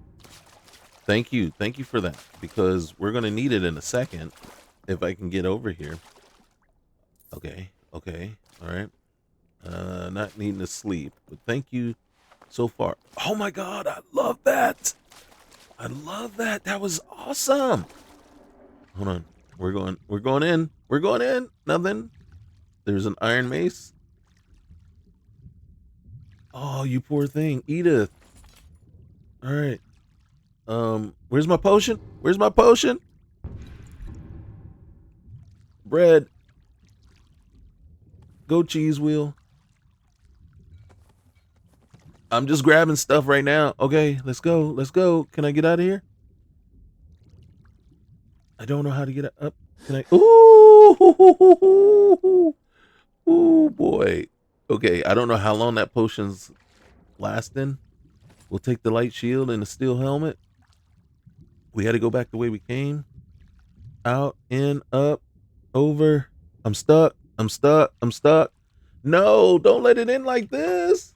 Thank you for that, because we're gonna need it in a second if I can get over here. Okay. All right. Not needing to sleep, but thank you so far. Oh my God, I love that. I love that. That was awesome. Hold on. We're going in. We're going in. Nothing. There's an iron mace. Oh, you poor thing. Edith. All right. Where's my potion? Where's my potion? Bread. Go cheese wheel. I'm just grabbing stuff right now. Okay, let's go. Let's go. Can I get out of here? I don't know how to get up. Can I? Ooh, ooh, boy. Okay, I don't know how long that potion's lasting. We'll take the light shield and the steel helmet. We had to go back the way we came. Out, in, up, over. I'm stuck. I'm stuck. I'm stuck. No, don't let it in like this.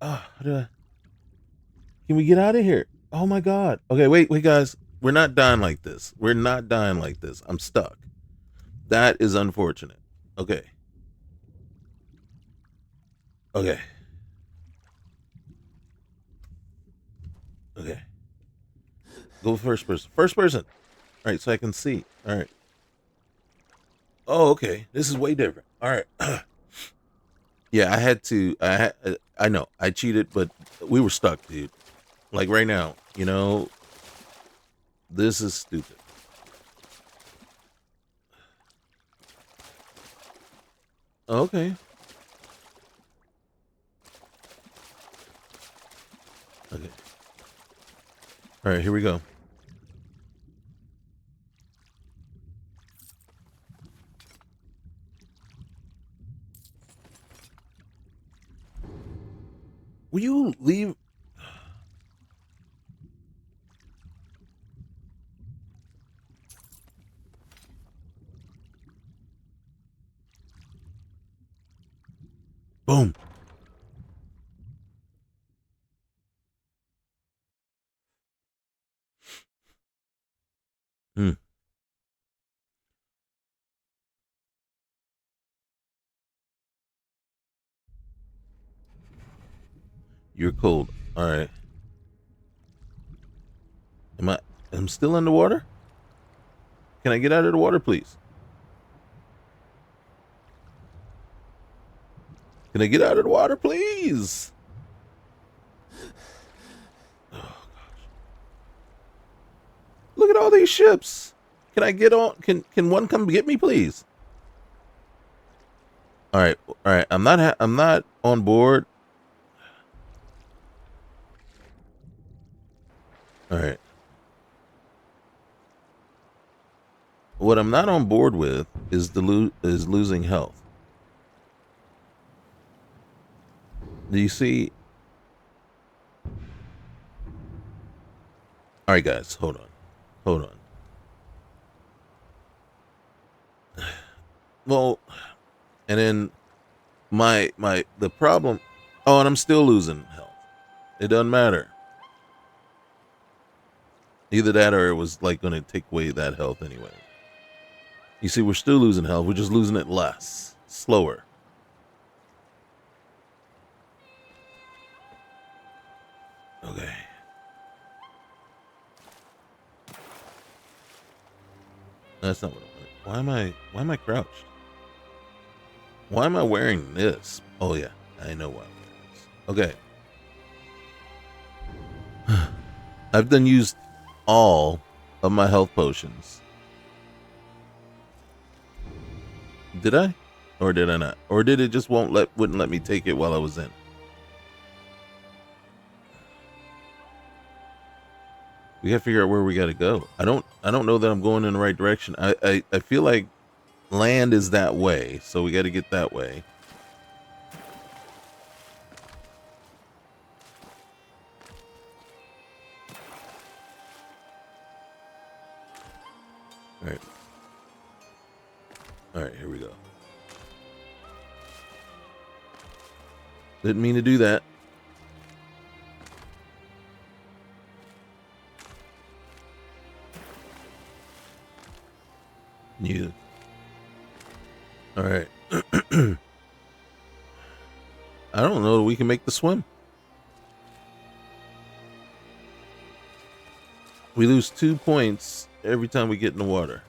Ah, can we get out of here? Oh my God. Okay, wait, guys. We're not dying like this. We're not dying like this. I'm stuck. That is unfortunate. Okay. Okay. Okay. Go first person. First person. All right, so I can see. All right. Oh, okay. This is way different. All right. Yeah, I had to. I know. I cheated, but we were stuck, dude. Like right now, this is stupid. Okay. Okay. All right, here we go. Will you leave? Boom. Hmm. You're cold. All right. Am I? I'm still underwater. Can I get out of the water, please? Can I get out of the water, please? Oh gosh. Look at all these ships. Can I get on? Can one come get me, please? All right. All right. I'm not on board. All right. What I'm not on board with is is losing health. Do you see? All right, guys, hold on. Hold on. Well, and then the problem. Oh, and I'm still losing health. It doesn't matter. Either that or it was like going to take away that health anyway. You see, we're still losing health. We're just losing it less, slower. Okay. That's not what I want. Why am I crouched? Why am I wearing this? Oh yeah, I know why I'm wearing this. Okay. I've done used all of my health potions. Did I? Or did I not? Or did it just wouldn't let me take it while I was in? We gotta figure out where we gotta go. I don't know that I'm going in the right direction. I feel like land is that way, so we gotta get that way. Alright. Alright, here we go. Didn't mean to do that. You. Alright. I don't know that we can make the swim. We lose 2 points every time we get in the water.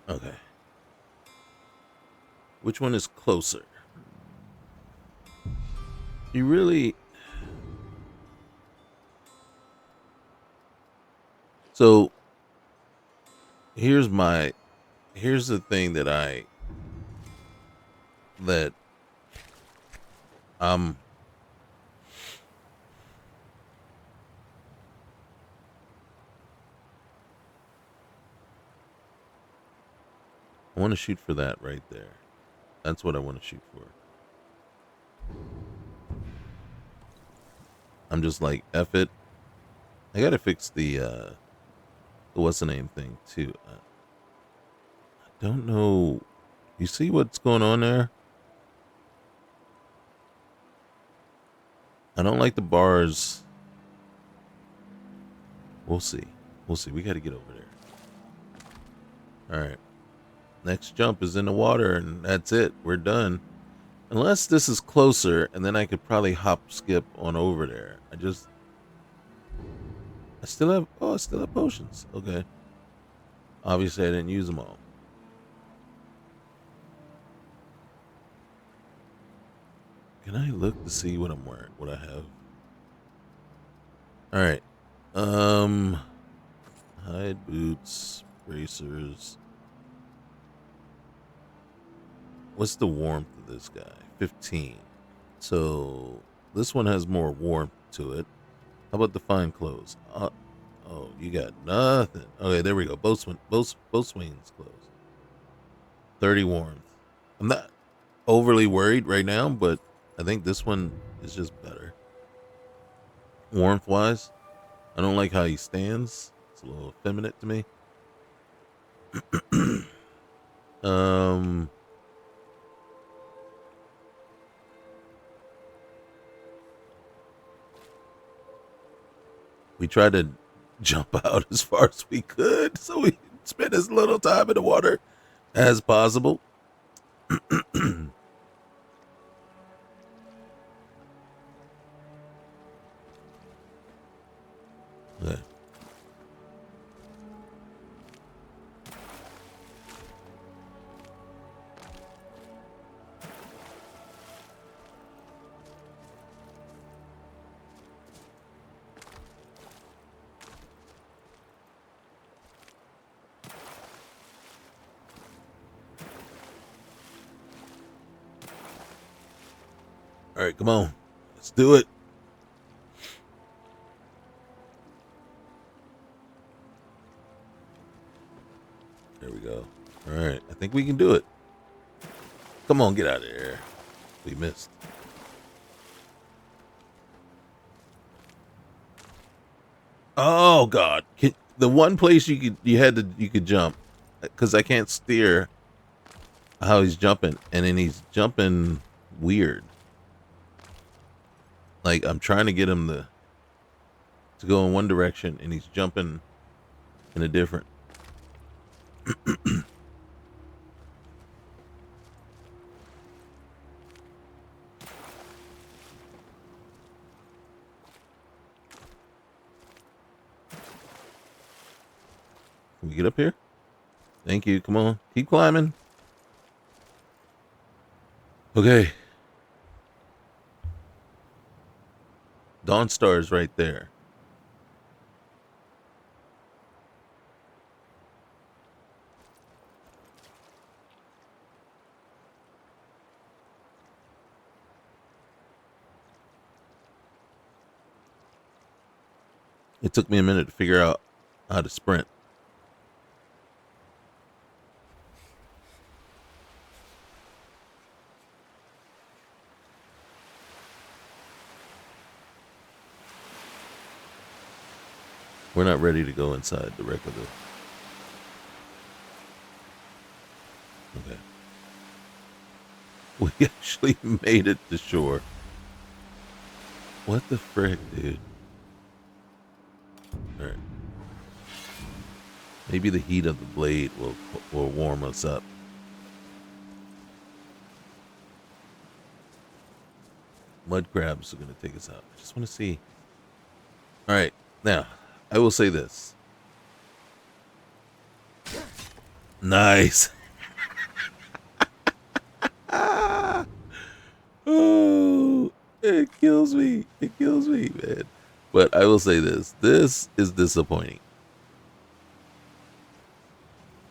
Okay. Which one is closer? You really... So, here's the thing that I want to shoot for that right there. That's what I want to shoot for. I'm just like, F it. I gotta fix the what's the name thing too. I don't know. You see what's going on there? I don't like the bars. We'll see. We'll see. We gotta get over there. Alright. Next jump is in the water, and that's it. We're done. Unless this is closer, and then I could probably hop skip on over there. I still have potions. Okay. Obviously I didn't use them all. Can I look to see what I'm wearing? What I have? Alright. Hide boots, bracers. What's the warmth of this guy? 15. So this one has more warmth to it. How about the fine clothes? Oh, you got nothing. Okay, there we go. Both swings closed. 30 warmth. I'm not overly worried right now, but I think this one is just better. Warmth wise, I don't like how he stands. It's a little effeminate to me. We tried to jump out as far as we could, so we spent as little time in the water as possible. Okay. All right, come on. Let's do it. There we go. All right, I think we can do it. Come on, get out of there. We missed. Oh God! The one place you could jump, because I can't steer how he's jumping, and then he's jumping weird. Like I'm trying to get him to go in one direction, and he's jumping in a different. Can we get up here? Thank you. Come on. Keep climbing. Okay. Dawn Star is right there. It took me a minute to figure out how to sprint. We're not ready to go inside the wreck of the... Okay. We actually made it to shore. What the frick, dude? Alright. Maybe the heat of the blade will warm us up. Mud crabs are going to take us out. I just want to see. Alright. Now, I will say this. Nice. Oh, it kills me. It kills me, man. But I will say this. This is disappointing.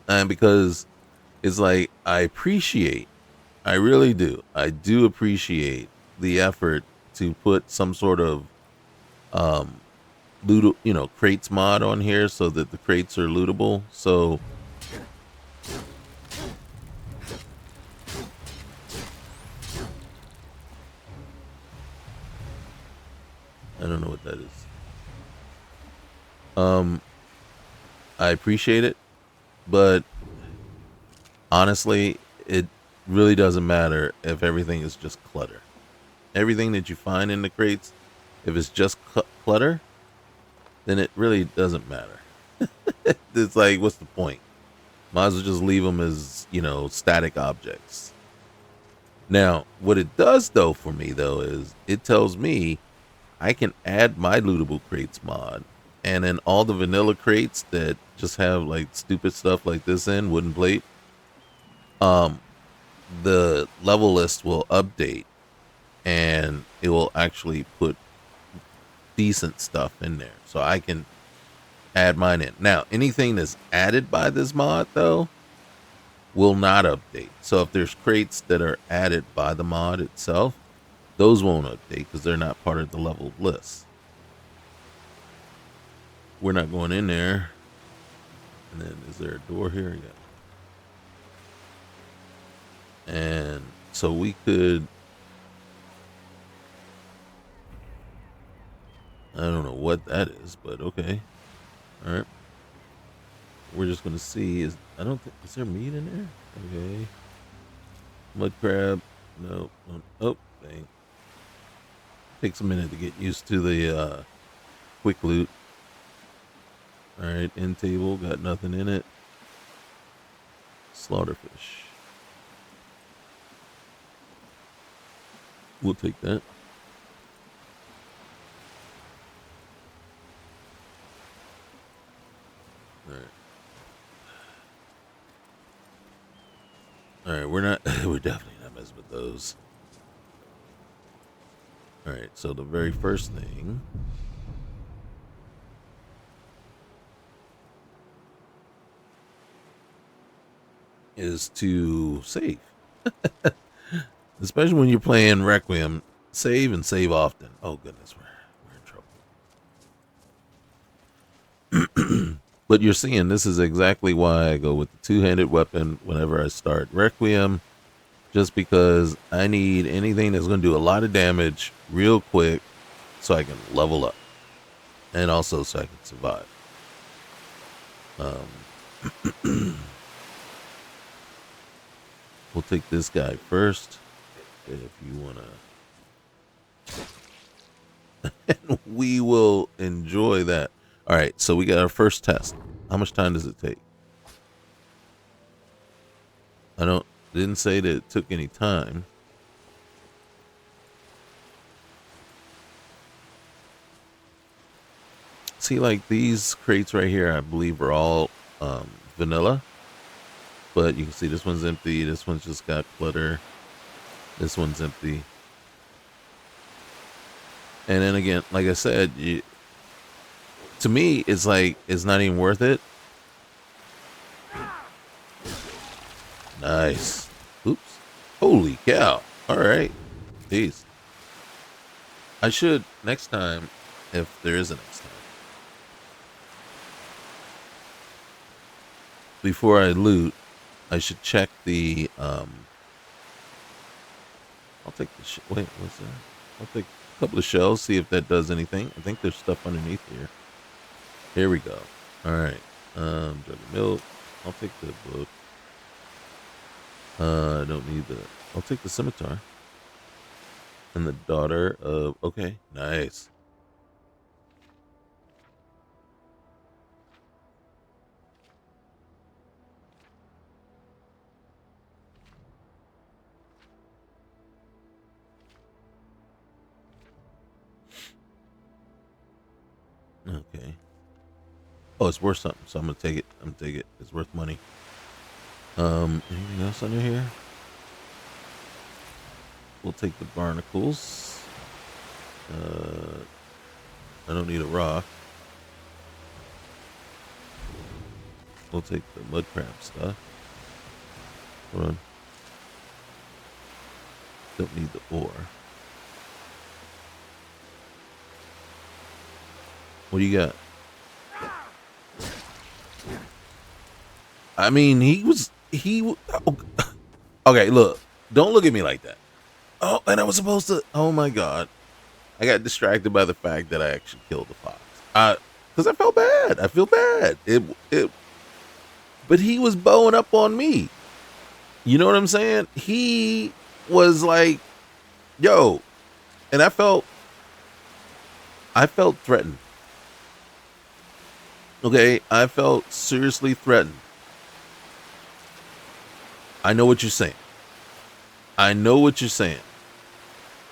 And because it's like, I really do. I do appreciate the effort to put some sort of loot, crates mod on here so that the crates are lootable. So I don't know what that is. I appreciate it, but honestly, it really doesn't matter if everything is just clutter. Everything that you find in the crates, if it's just clutter, then it really doesn't matter. It's like, what's the point? Might as well just leave them as, static objects. Now, what it does, though, for me, though, is it tells me I can add my lootable crates mod, and then all the vanilla crates that just have, like, stupid stuff like this in, wooden plate, the level list will update, and it will actually put decent stuff in there. So I can add mine in. Now, anything that's added by this mod, though, will not update. So if there's crates that are added by the mod itself, those won't update because they're not part of the leveled list. We're not going in there. And then, is there a door here? Yeah. And so we could... I don't know what that is, but okay. All right. We're just going to see. Is there meat in there? Okay. Mud crab. No. Oh, dang. Takes a minute to get used to the quick loot. All right. End table. Got nothing in it. Slaughterfish. We'll take that. All right, we're definitely not messing with those. All right, so the very first thing is to save. Especially when you're playing Requiem, save and save often. Oh goodness, we're in trouble. But you're seeing, this is exactly why I go with the two-handed weapon whenever I start Requiem, just because I need anything that's going to do a lot of damage real quick so I can level up, and also so I can survive. We'll take this guy first, if you want to. And we will enjoy that. All right, so we got our first test. How much time does it take? Didn't say that it took any time. See, like these crates right here, I believe are all vanilla. But you can see this one's empty. This one's just got clutter. This one's empty. And then again, like I said, to me, it's like, it's not even worth it. Nice. Oops. Holy cow. All right. Jeez. I should, next time, if there is a next time, before I loot, I should check the I'll take the wait, what's that? I'll take a couple of shells, see if that does anything. I think there's stuff underneath here. Here we go. All right. Jug of milk. I'll take the book. I don't need the. I'll take the scimitar. And the daughter of. Okay, nice. Okay. Oh, it's worth something, so I'm gonna take it. I'm gonna take it. It's worth money. Anything else under here? We'll take the barnacles. I don't need a rock. We'll take the mud crab stuff. Hold on. Don't need the ore. What do you got? I mean, okay, look. Don't look at me like that. Oh, and I was supposed to. Oh my god. I got distracted by the fact that I actually killed the fox. Because I felt bad. I feel bad. But he was bowing up on me. You know what I'm saying? He was like, yo. And I felt threatened. Okay, I felt seriously threatened. I know what you're saying. I know what you're saying.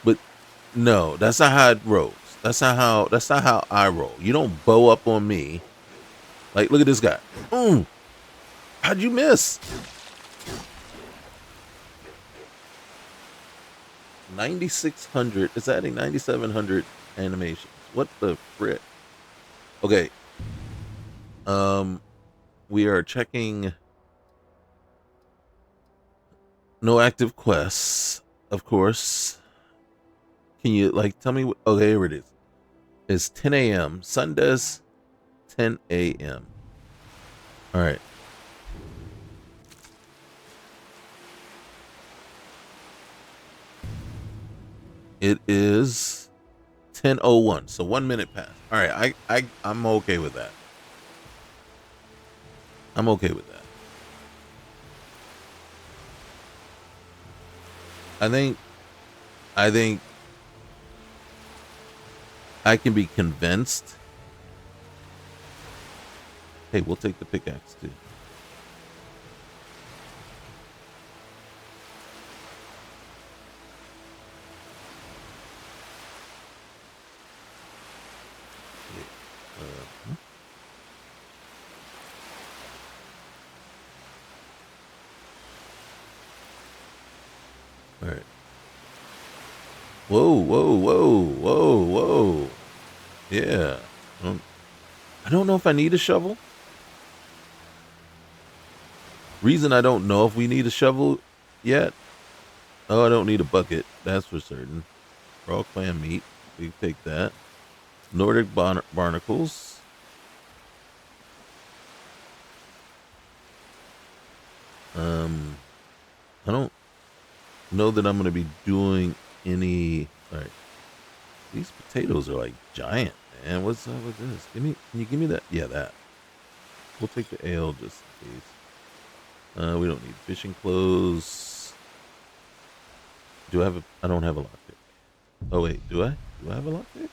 But no, that's not how it rolls. That's not how I roll. You don't bow up on me. Like, look at this guy. How'd you miss? 9,600. It's adding 9,700 animations. What the frick? Okay. We are checking no active quests, of course. Can you like tell me what, okay, here it is. It's 10 a.m. Sundays 10 a.m. All right. It is 10:01, so 1 minute past. All right, I'm okay with that. I'm okay with that. I think I can be convinced. Hey, we'll take the pickaxe too. All right. Whoa, whoa, whoa, whoa, whoa. Yeah. I don't know if I need a shovel. Reason I don't know if we need a shovel yet. Oh, I don't need a bucket. That's for certain. Raw clam meat. We take that. Nordic barnacles. I don't know that I'm going to be doing any. All right. These potatoes are like giant, man. What's up with this? Can you give me that? Yeah, that. We'll take the ale just in case. We don't need fishing clothes. Do I have I don't have a lockpick. Oh wait, do I? Do I have a lockpick?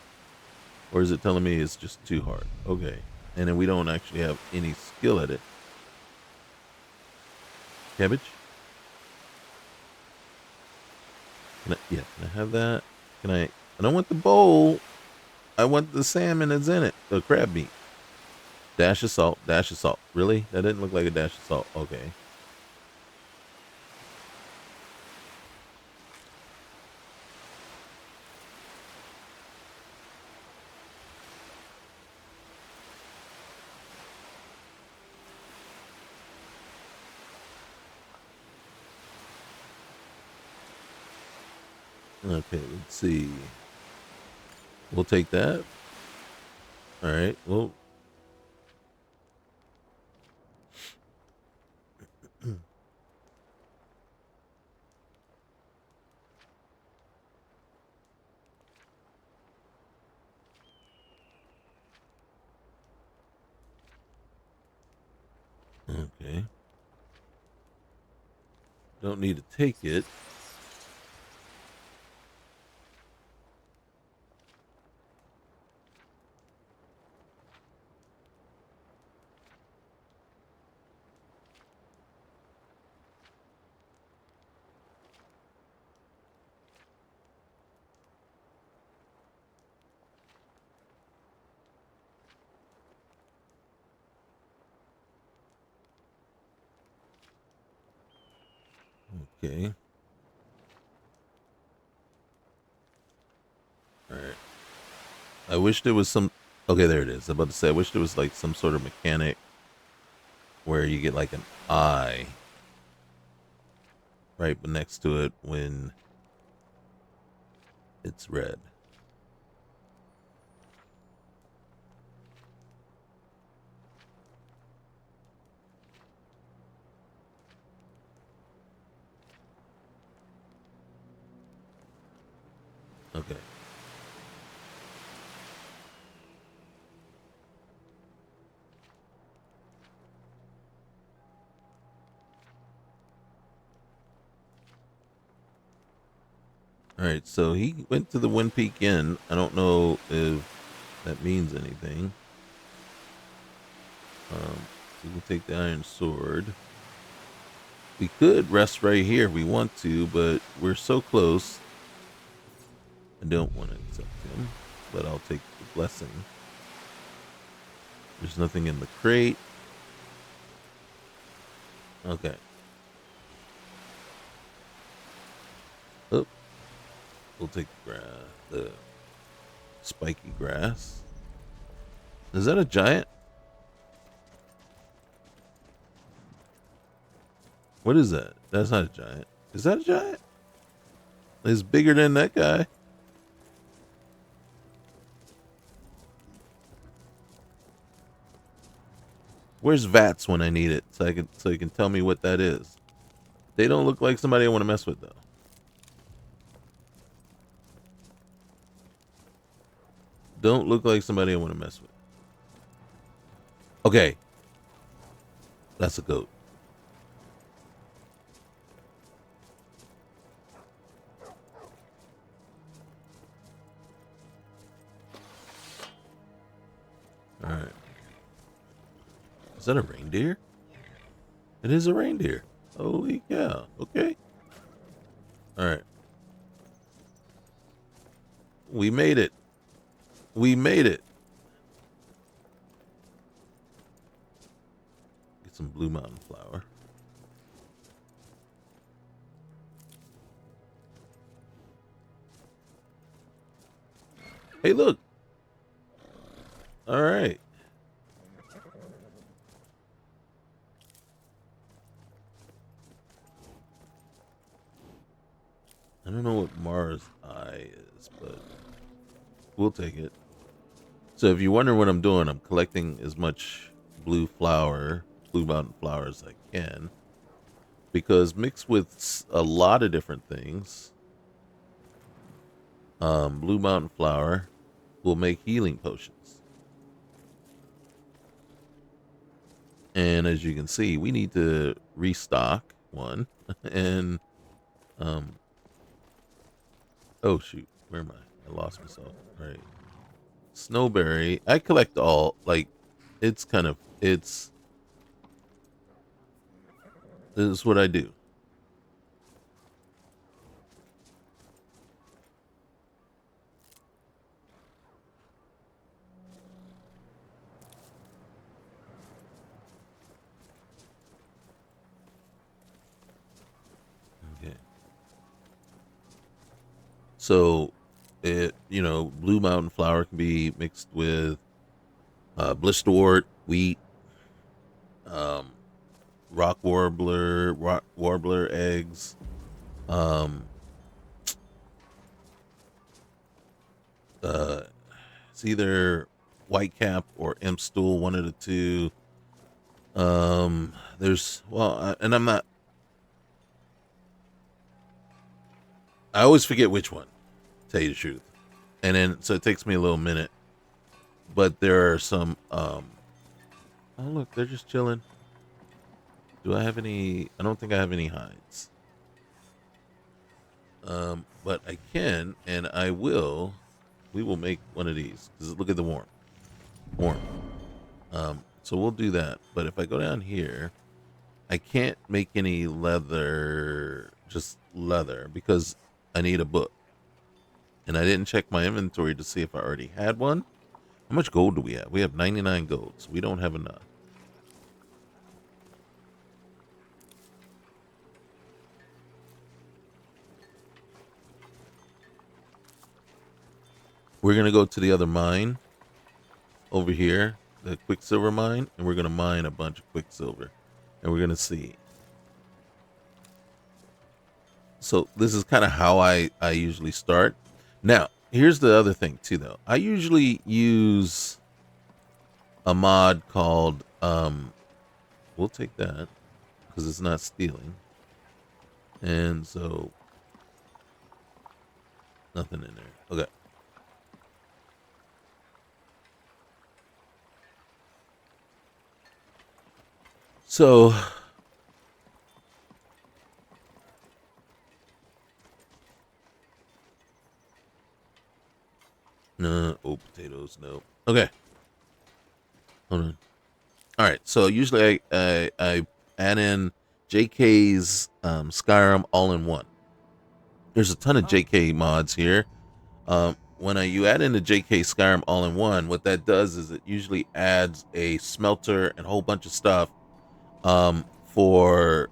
Or is it telling me it's just too hard? Okay. And then we don't actually have any skill at it. Cabbage? Can I have that? I don't want the bowl. I want the salmon that's in it. The crab meat. Dash of salt. Dash of salt. Really? That didn't look like a dash of salt. Okay. Okay, let's see. We'll take that. All right. Well, Don't need to take it. Okay. All right. I wish there was some. Okay, there it is. I'm about to say. I wish there was like some sort of mechanic where you get like an eye right next to it when it's red. Okay. All right, so he went to the Wind Peak Inn. I don't know if that means anything. We can take the iron sword. We could rest right here if we want to, but we're so close. I don't want to accept him, but I'll take the blessing. There's nothing in the crate. Okay. Oh, we'll take the spiky grass. Is that a giant? What is that? That's not a giant. Is that a giant? It's bigger than that guy. Where's Vats when I need it? So you can tell me what that is. They don't look like somebody I want to mess with though. Don't look like somebody I want to mess with. Okay. That's a goat. Alright. Is that a reindeer? It is a reindeer. Holy cow. Okay. Alright. We made it. We made it. Get some blue mountain flower. Hey, look. All right. I don't know what Mars Eye is, but we'll take it. So if you wonder what I'm doing, I'm collecting as much blue mountain flower as I can. Because mixed with a lot of different things, blue mountain flower will make healing potions. And as you can see, we need to restock one. And, oh shoot, where am I? I lost myself. All right. Snowberry. I collect all, like, this is what I do. Okay. So, blue mountain flower can be mixed with blisterwort, wheat, um, warbler eggs. Um, it's either whitecap or imp stool, one of the two. And I'm not. I always forget which one. Tell you the truth, and then so it takes me a little minute. But there are some. Oh look, they're just chilling. Do I have any? I don't think I have any hides. But I can, and I will. We will make one of these. 'Cause look at the warmth. So we'll do that. But if I go down here, I can't make any leather, just leather, because I need a book. And I didn't check my inventory to see if I already had one. How much gold do we have? We have 99 gold, so we don't have enough. We're going to go to the other mine over here, the quicksilver mine, and we're going to mine a bunch of quicksilver. And we're going to see. So this is kind of how I usually start. Now, here's the other thing too, though. I usually use a mod called, we'll take that because it's not stealing. And so, nothing in there. Okay. So, no, oh, potatoes, no. Okay. Hold on. All right. So usually I add in JK's Skyrim all-in-one. There's a ton of JK mods here. When you add in the JK Skyrim all-in-one, what that does is it usually adds a smelter and a whole bunch of stuff for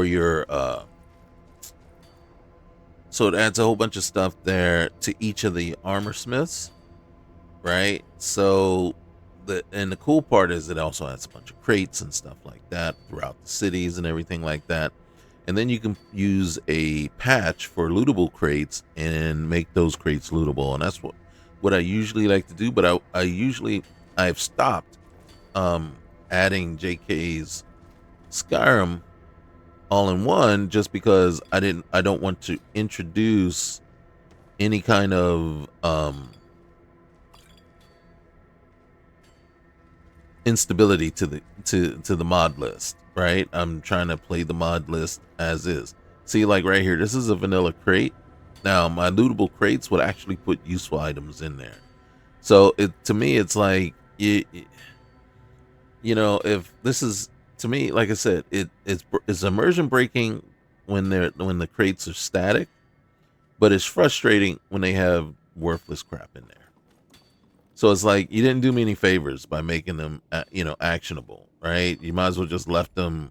your so it adds a whole bunch of stuff there to each of the armor smiths, right? So the cool part is it also adds a bunch of crates and stuff like that throughout the cities and everything like that. And then you can use a patch for lootable crates and make those crates lootable. And that's what I usually like to do. But I've stopped adding JK's Skyrim all in one just because I don't want to introduce any kind of instability to the mod list, right? I'm trying to play the mod list as is. See, like right here, this is a vanilla crate. Now, my lootable crates would actually put useful items in there. So to me, it's like if this is, to me, like I said, it's immersion breaking when the crates are static, but it's frustrating when they have worthless crap in there. So it's like you didn't do me any favors by making them, actionable, right? You might as well just left it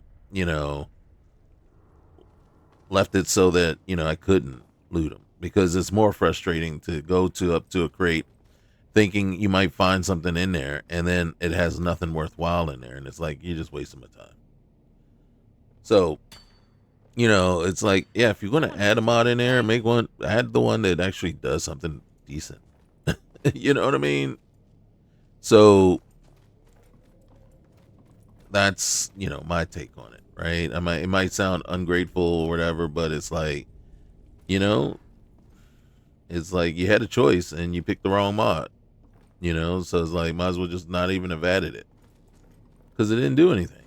so that I couldn't loot them, because it's more frustrating to go up to a crate thinking you might find something in there, and then it has nothing worthwhile in there, and it's like you're just wasting my time. So it's like, yeah, if you're gonna add a mod in there, add the one that actually does something decent. You know what I mean? So that's my take on it, right? It might sound ungrateful or whatever, but it's like, you know it's like you had a choice and you picked the wrong mod. So it's like, might as well just not even have added it, because it didn't do anything.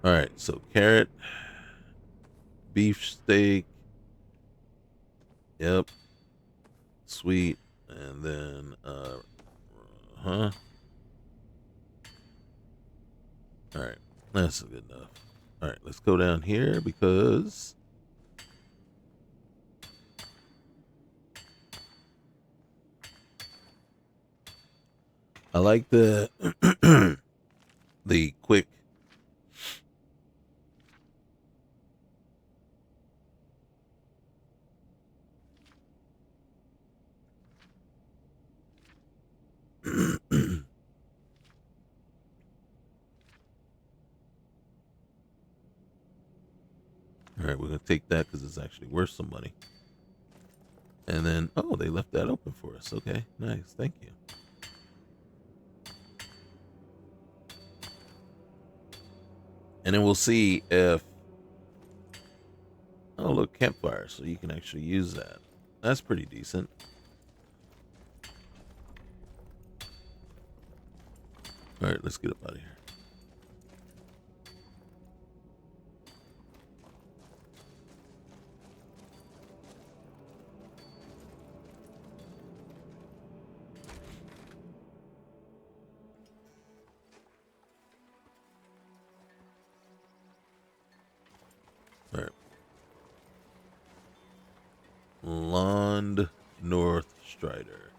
All right, so carrot, beef steak, yep, sweet, and then all right, that's good enough. All right, let's go down here because I like the the quick. All right, we're gonna take that because it's actually worth some money. And then, oh, they left that open for us. Okay, nice, thank you. And then we'll see if, oh, look, campfire, so you can actually use that. That's pretty decent. All right, let's get up out of here. All right. Lond North Strider.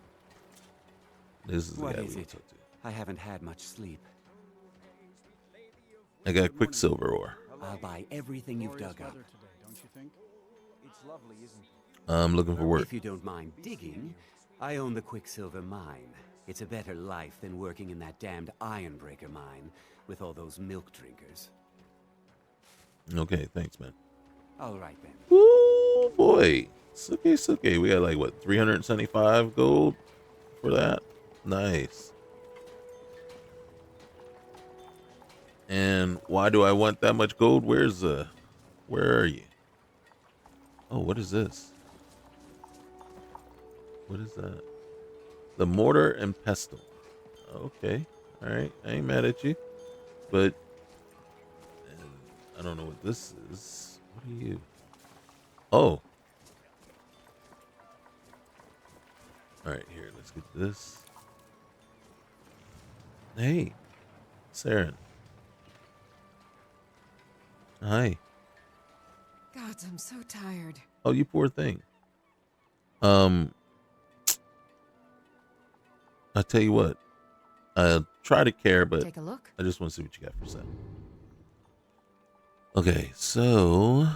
This is the What guy is we it? talked to. I haven't had much sleep. I got Quicksilver ore. I'll buy everything you've dug up. Today, don't you think? It's lovely, isn't it? I'm looking for work. If you don't mind digging, I own the Quicksilver mine. It's a better life than working in that damned Ironbreaker mine with all those milk drinkers. Okay, thanks, man. All right then. Ooh, boy. Suke. We got like, what, 375 gold for that? Nice. And why do I want that much gold? Where are you? Oh, what is this? What is that? The mortar and pestle. Okay. All right. I ain't mad at you. But I don't know what this is. What are you? Oh. All right, here. Let's get this. Hey, Saren. Hi. God, I'm so tired. Oh, you poor thing. I tell you what. I'll try to care, but Take a look. I just want to see what you got for sale. Okay, so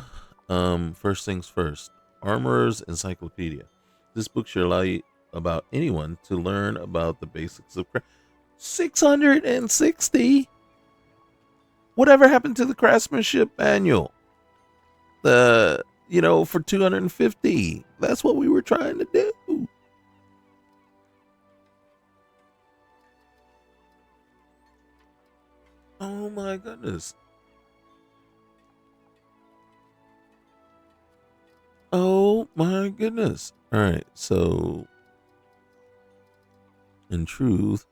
first things first. Armorer's Encyclopedia. This book should allow you about anyone to learn about the basics of craft. 660. Whatever happened to the craftsmanship manual? For 250. That's what we were trying to do. Oh my goodness. Oh my goodness. All right, so in truth,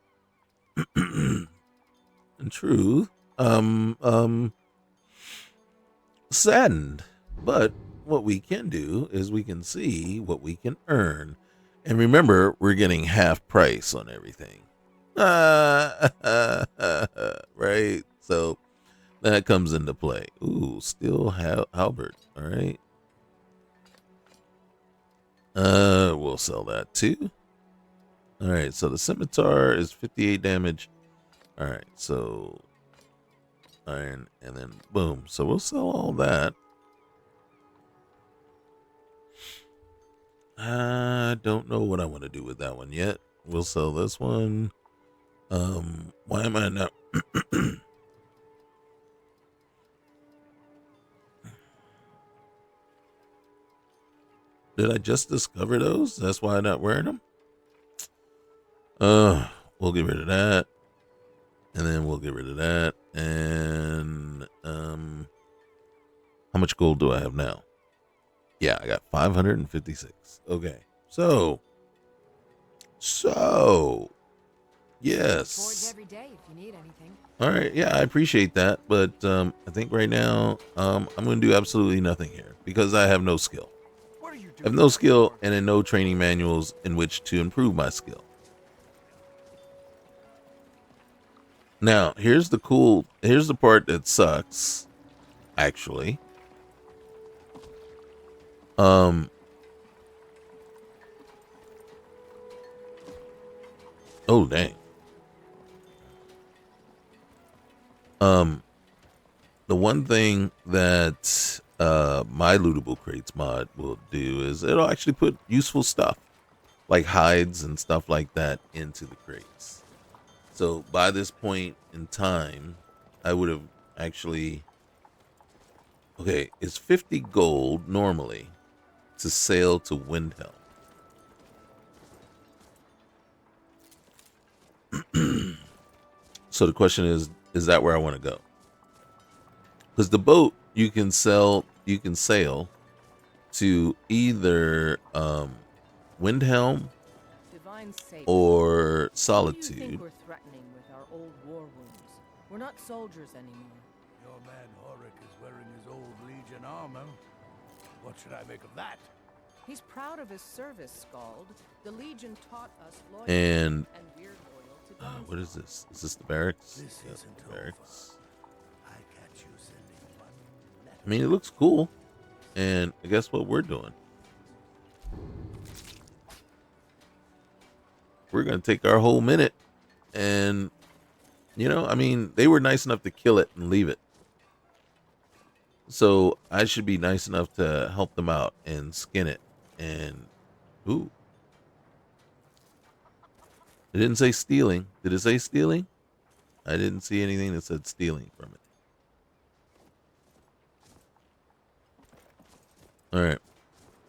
saddened. But what we can do is we can see what we can earn. And remember, we're getting half price on everything. Right? So that comes into play. Ooh, still halberd. All right. We'll sell that too. All right, so the scimitar is 58 damage. All right, so iron, and then boom. So we'll sell all that. I don't know what I want to do with that one yet. We'll sell this one. Why am I not? Did I just discover those? That's why I'm not wearing them. We'll get rid of that, and then we'll get rid of that. And how much gold do I have now? Yeah, I got 556. Okay, so yes. Every day if you need anything. All right, yeah, I appreciate that, but I think right now I'm going to do absolutely nothing here because I have no skill. I have no skill and in no training manuals in which to improve my skill. Now, here's the part that sucks, actually. Oh dang. The one thing that my lootable crates mod will do is it'll actually put useful stuff like hides and stuff like that into the crates. So by this point in time, I would have actually, okay, it's 50 gold normally to sail to Windhelm. So the question is that where I want to go? Because the boat you can sail to either Windhelm or Solitude, old war wounds. We're not soldiers anymore. Your man Horik is wearing his old Legion armor. What should I make of that? He's proud of his service, Scald. The Legion taught us loyalty, And we're loyal to guns. what is this? Is this the barracks? This Yeah, isn't the barracks. I catch you sending one letter. I mean, it looks cool. And guess what we're doing? We're going to take our whole minute. And, you know, I mean, they were nice enough to kill it and leave it. So I should be nice enough to help them out and skin it. And, ooh. It didn't say stealing. Did it say stealing? I didn't see anything that said stealing from it. All right.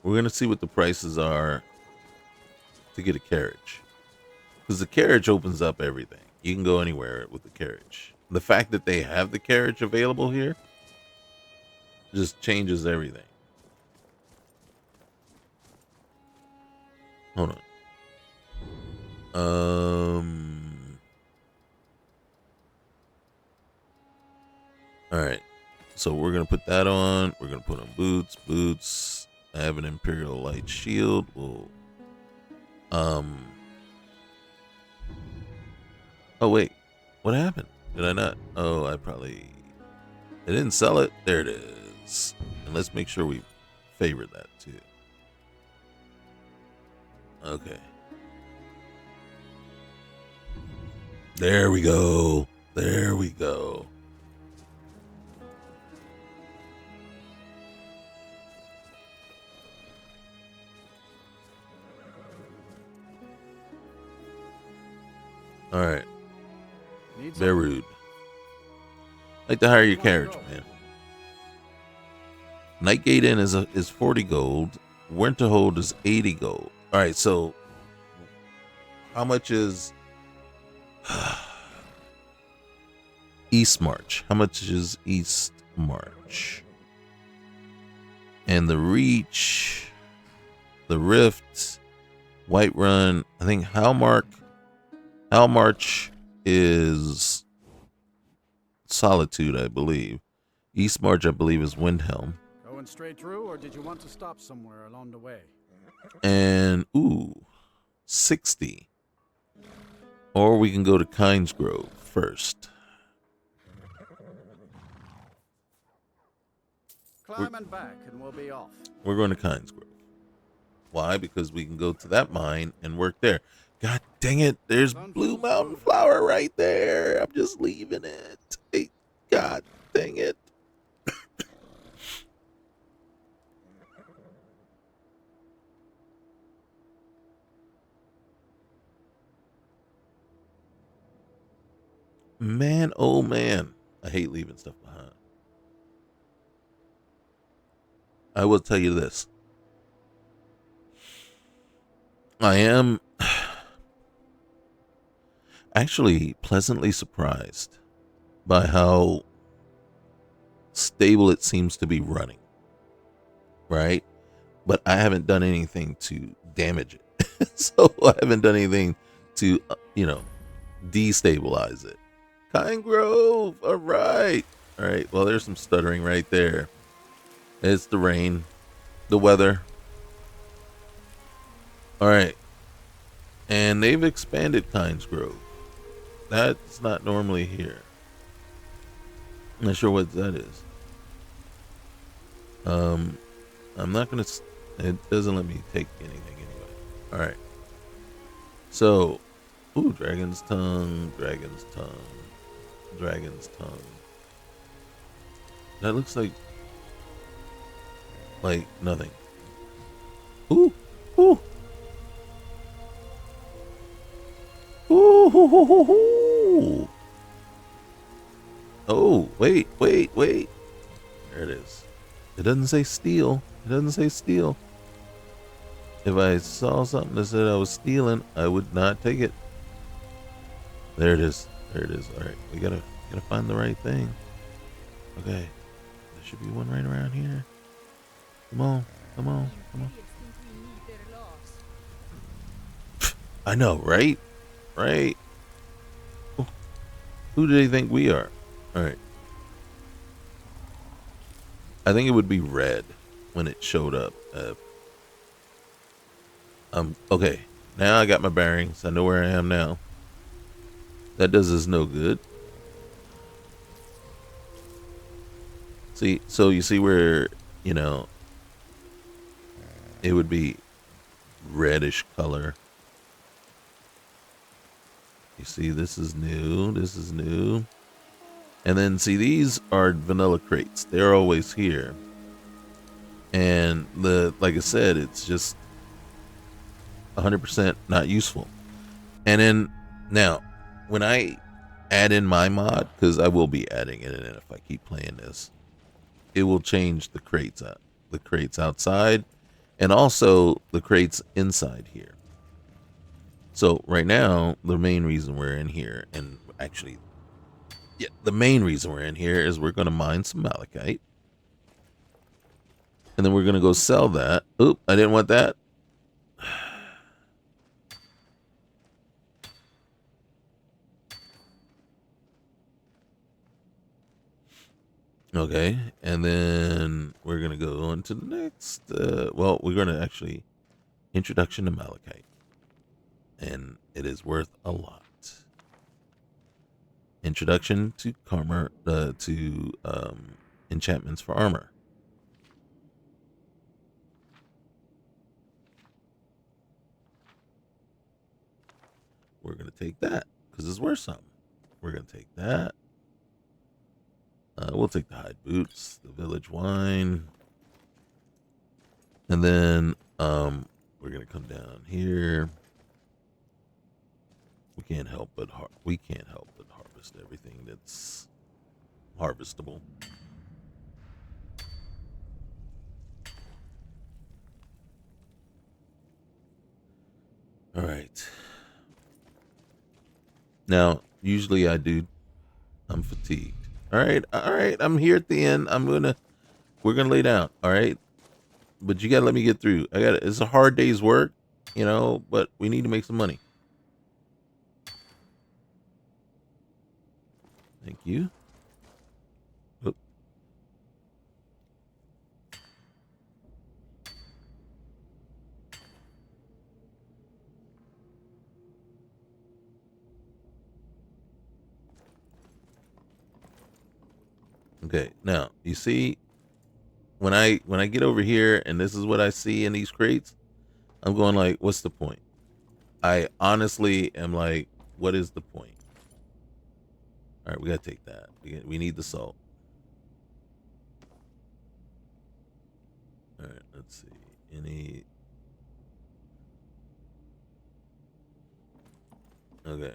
We're going to see what the prices are to get a carriage. Because the carriage opens up everything. You can go anywhere with the carriage. The fact that they have the carriage available here just changes everything. Hold on. All right. So we're going to put that on. We're going to put on boots. I have an Imperial Light Shield. We'll, oh, wait. What happened? Did I not? Oh, I didn't sell it. There it is. And let's make sure we favorite that too. Okay. There we go. There we go. All right. Very rude. Like to hire your carriage, man. Nightgate Inn is 40 gold. Winterhold is 80 gold. All right, so how much is East March? How much is East March? And the Reach, the Rift, Whiterun. I think Halmarch is Solitude, I believe. East March, I believe, is Windhelm. Going straight through, or did you want to stop somewhere along the way? And, 60. Or we can go to Kingsgrove first. Climb and back, and we'll be off. We're going to Kingsgrove. Why? Because we can go to that mine and work there. God dang it. There's Blue Mountain Flower right there. I'm just leaving it. Hey, God dang it. Man, oh man. I hate leaving stuff behind. I will tell you this. I am actually pleasantly surprised by how stable it seems to be running. Right? But I haven't done anything to damage it. So I haven't done anything to, destabilize it. Kingsgrove. All right. All right. Well, there's some stuttering right there. It's the rain, the weather. All right. And they've expanded Kingsgrove. That's not normally here. I'm not sure what that is. I'm not going to... It doesn't let me take anything anyway. All right. So, Dragon's Tongue, Dragon's Tongue, Dragon's Tongue. That looks like nothing. Ooh. Ooh, oh, wait. There it is. It doesn't say steal. It doesn't say steal. If I saw something that said I was stealing, I would not take it. There it is. There it is. All right, we gotta find the right thing. Okay, there should be one right around here. Come on. I know, right? Right. Who do they think we are? All right. I think it would be red when it showed up. Okay. Now I got my bearings. I know where I am now. That does us no good. See, so you see where, you know, it would be reddish color. You see, this is new. This is new. And then, see, these are vanilla crates. They're always here. And, like I said, it's just 100% not useful. And then, now, when I add in my mod, because I will be adding it in if I keep playing this, it will change the crates out. The crates outside, and also the crates inside here. So right now, the main reason we're in here, and actually, yeah, the main reason we're in here is we're going to mine some malachite. And then we're going to go sell that. Oop, I didn't want that. Okay, and then we're going to go on to the next. Well, we're going to actually, introduction to malachite. And it is worth a lot. Introduction to armor, enchantments for armor. We're gonna take that because it's worth something. We're gonna take that. We'll take the hide boots, the village wine, and then we're gonna come down here. We can't help but harvest everything that's harvestable. All right. Now, usually I'm fatigued. All right. I'm here at the end. We're gonna lay down. All right. But you gotta let me get through. It's a hard day's work, but we need to make some money. Thank you. Oop. Okay, now you see when I get over here and this is what I see in these crates, I'm going like, what's the point? I honestly am like, what is the point? All right, we gotta take that. We need the salt. All right, let's see. Okay.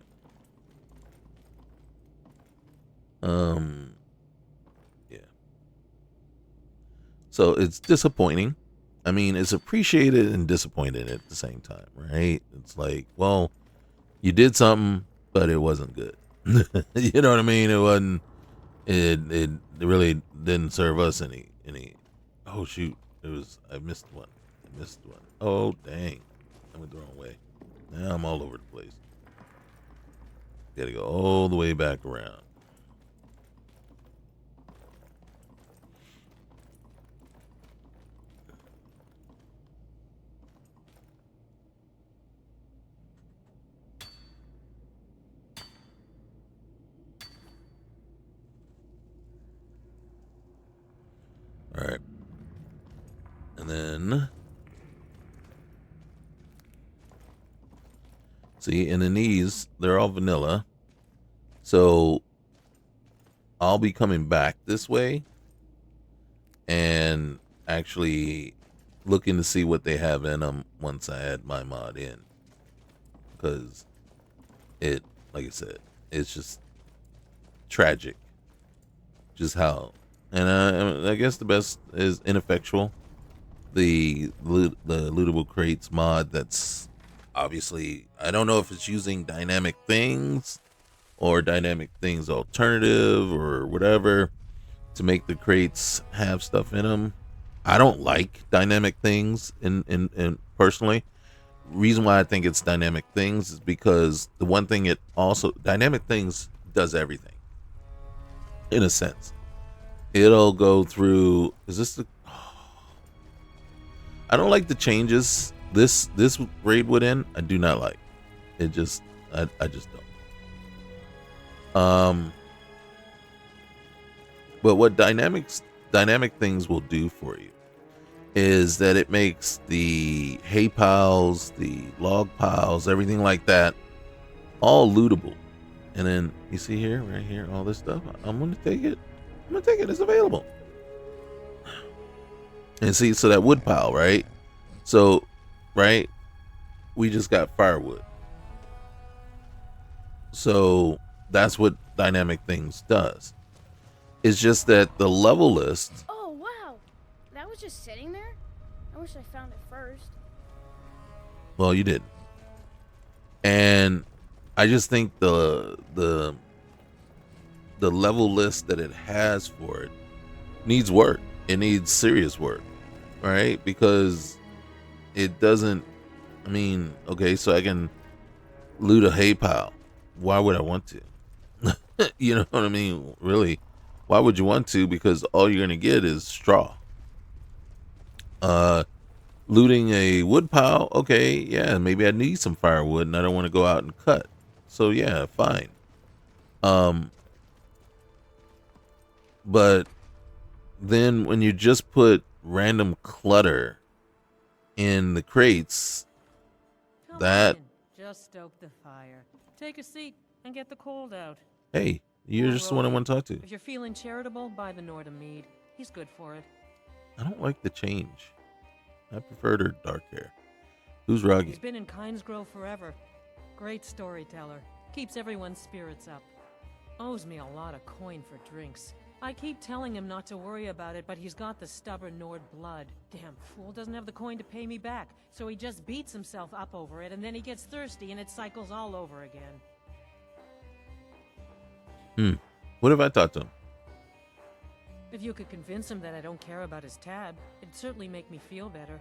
Yeah. So it's disappointing. I mean, it's appreciated and disappointed at the same time, right? It's like, well, you did something, but it wasn't good. You know what I mean? It wasn't. It really didn't serve us any. Oh shoot! I missed one. Oh dang! I went the wrong way. Now I'm all over the place. Got to go all the way back around. All right. And then, see, and then these, they're all vanilla. So I'll be coming back this way and actually looking to see what they have in them once I add my mod in. Because like I said, it's just tragic. Just how. And I guess the best is ineffectual. The lootable crates mod, that's obviously, I don't know if it's using dynamic things or dynamic things alternative or whatever to make the crates have stuff in them. I don't like dynamic things in personally. Reason why I think it's dynamic things is because the one thing dynamic things does everything in a sense. It'll go through. Is this the? I don't like the changes this raid would in. I do not like. It just I just don't. But what dynamic things will do for you is that it makes the hay piles, the log piles, everything like that, all lootable. And then you see here, right here, all this stuff. I'm gonna take it. I'm gonna take it. It's available. And see, so that wood pile, right? So, right, we just got firewood. So that's what dynamic things does. It's just that the level list. Oh wow, that was just sitting there. I wish I found it first. Well, you didn't. And I just think the level list that it has for it needs work. It needs serious work, right? Because it doesn't. I mean, okay, so I can loot a hay pile. Why would I want to? You know what I mean? Really, why would you want to? Because all you're gonna get is straw. Looting a wood pile, okay, yeah, maybe I need some firewood and I don't want to go out and cut. So yeah, fine. But then when you just put random clutter in the crates, that just stoke the fire. Take a seat and get the cold out. Hey, you're just the one I want to talk to. If you're feeling charitable, buy the Nordham mead. He's good for it. I don't like the change. I preferred her dark hair. Who's Roggy? He's been in Kynesgrove forever. Great storyteller. Keeps everyone's spirits up. Owes me a lot of coin for drinks. I keep telling him not to worry about it, but he's got the stubborn Nord blood. Damn fool doesn't have the coin to pay me back, so he just beats himself up over it, and then he gets thirsty, and it cycles all over again. What if I talked to him? If you could convince him that I don't care about his tab, it'd certainly make me feel better.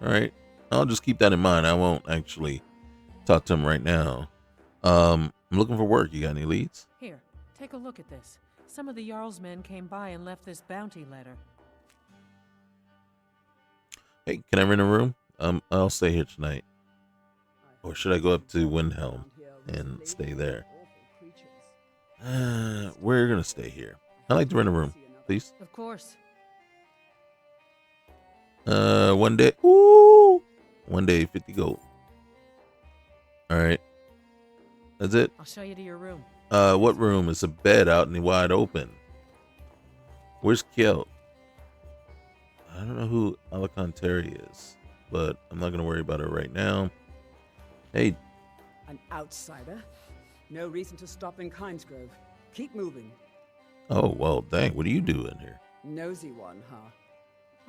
All right. I'll just keep that in mind. I won't actually talk to him right now. I'm looking for work. You got any leads? Here, take a look at this. Some of the Jarl's men came by and left this bounty letter. Hey, can I rent a room? I'll stay here tonight. Or should I go up to Windhelm and stay there? We're gonna stay here. I'd like to rent a room, please. Of course. 1 day. Ooh, 1 day, 50 gold. All right. That's it. I'll show you to your room. What room? It's a bed out in the wide open. Where's Kjeld? I don't know who Alacanteri is, but I'm not gonna worry about her right now. Hey. An outsider? No reason to stop in Kynesgrove. Keep moving. Oh, well, dang. What are you doing here? Nosy one, huh?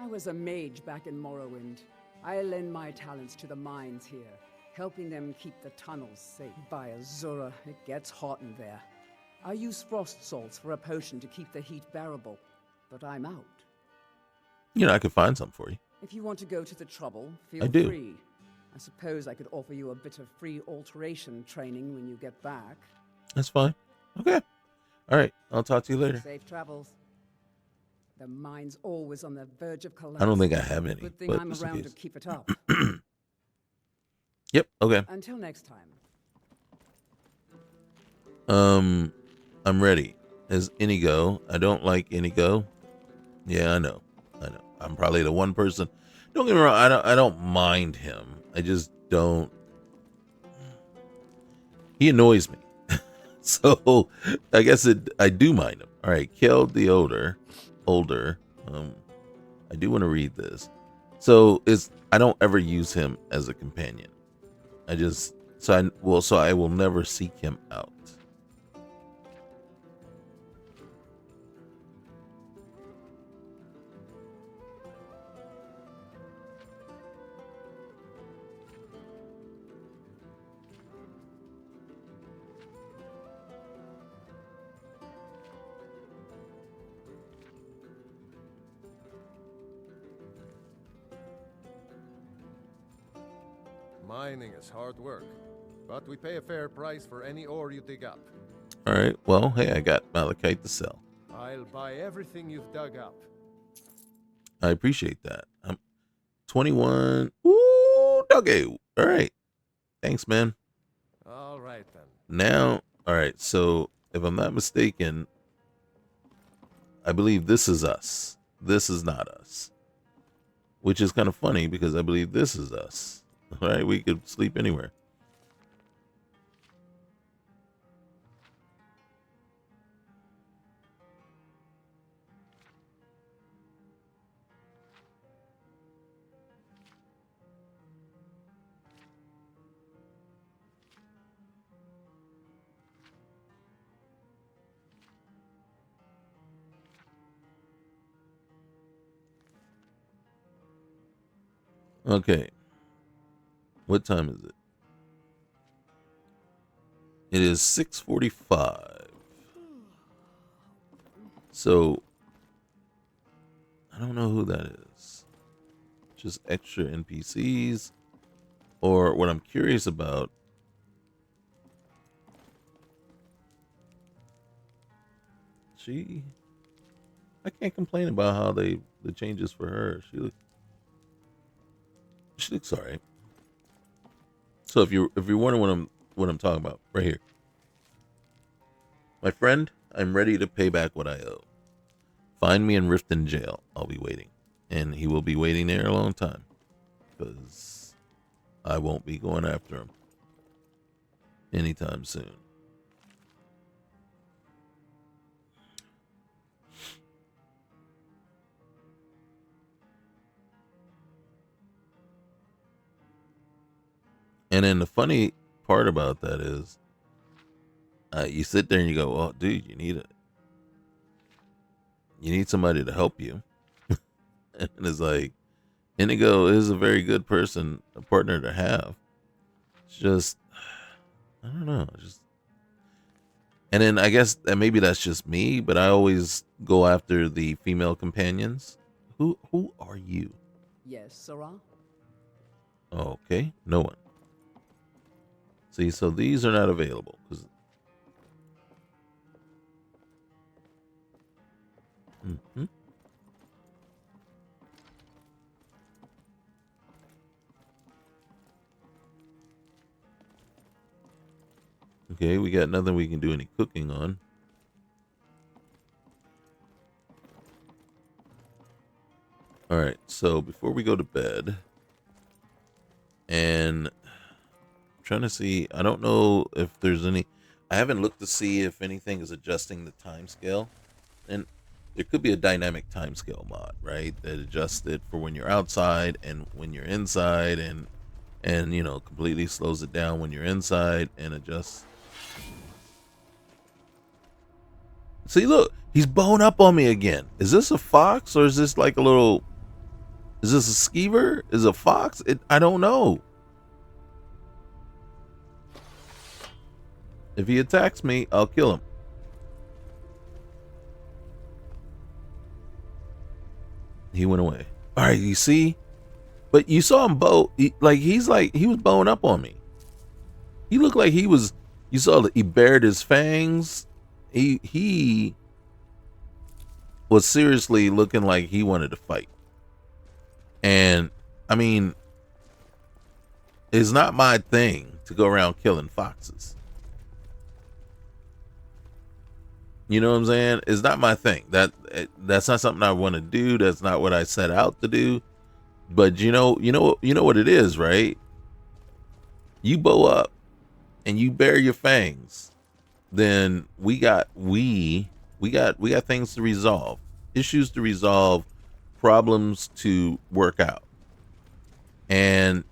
I was a mage back in Morrowind. I lend my talents to the mines here, helping them keep the tunnels safe. By Azura, it gets hot in there. I use frost salts for a potion to keep the heat bearable, but I'm out. You know, I could find some for you. If you want to go to the trouble, feel I do. free. I suppose I could offer you a bit of free alteration training when you get back. That's fine. Okay. All right. I'll talk to you later. Safe travels. The mine's always on the verge of collapse. I don't think I have any. Good thing but I'm just in around to case. keep it up. Yep. Okay. Until next time. I'm ready. As Inigo. I don't like Inigo. Yeah, I know. I'm probably the one person. Don't get me wrong. I don't mind him. I just don't. He annoys me. So I guess I do mind him. All right, Kjeld the older. I do want to read this. So I don't ever use him as a companion. So I will never seek him out. Mining is hard work, but we pay a fair price for any ore you dig up. All right. Well, hey, I got malachite to sell. I'll buy everything you've dug up. I appreciate that. I'm 21. Ooh, doggy. All right. Thanks, man. All right, then. Now, all right. So, if I'm not mistaken, I believe this is us. This is not us. Which is kind of funny because I believe this is us. All right. We could sleep anywhere. Okay. What time is it? It is 6:45. So, I don't know who that is. Just extra NPCs. Or what I'm curious about. I can't complain about how the changes for her. She looks alright. So if you're wondering what I'm talking about, right here. My friend, I'm ready to pay back what I owe. Find me in Riften jail. I'll be waiting. And he will be waiting there a long time. Because I won't be going after him anytime soon. And then the funny part about that is, you sit there and you go, "Oh, dude, you need somebody to help you." And it's like, Inigo is a very good person, a partner to have. It's just, I don't know, and then I guess that maybe that's just me, but I always go after the female companions. Who are you? Yes, Sarah? Okay, no one. See, so these are not available. Mm-hmm. Okay, we got nothing we can do any cooking on. All right, so before we go to bed, and I'm trying to see, I don't know if there's any, I haven't looked to see if anything is adjusting the time scale. And there could be a dynamic time scale mod, right? That adjusts it for when you're outside and when you're inside, and completely slows it down when you're inside and adjusts. See, look, he's bowing up on me again. Is this a fox or is this like is this a skeever? Is it a fox? I don't know. If he attacks me, I'll kill him. He went away. All right, you see? But you saw him bow. He was bowing up on me. He looked like he was, you saw that he bared his fangs. He was seriously looking like he wanted to fight. And, I mean, it's not my thing to go around killing foxes. You know what I'm saying? It's not my thing. That's not something I want to do. That's not what I set out to do. But you know what it is, right? You bow up and you bare your fangs, then we got things to resolve, issues to resolve, problems to work out. And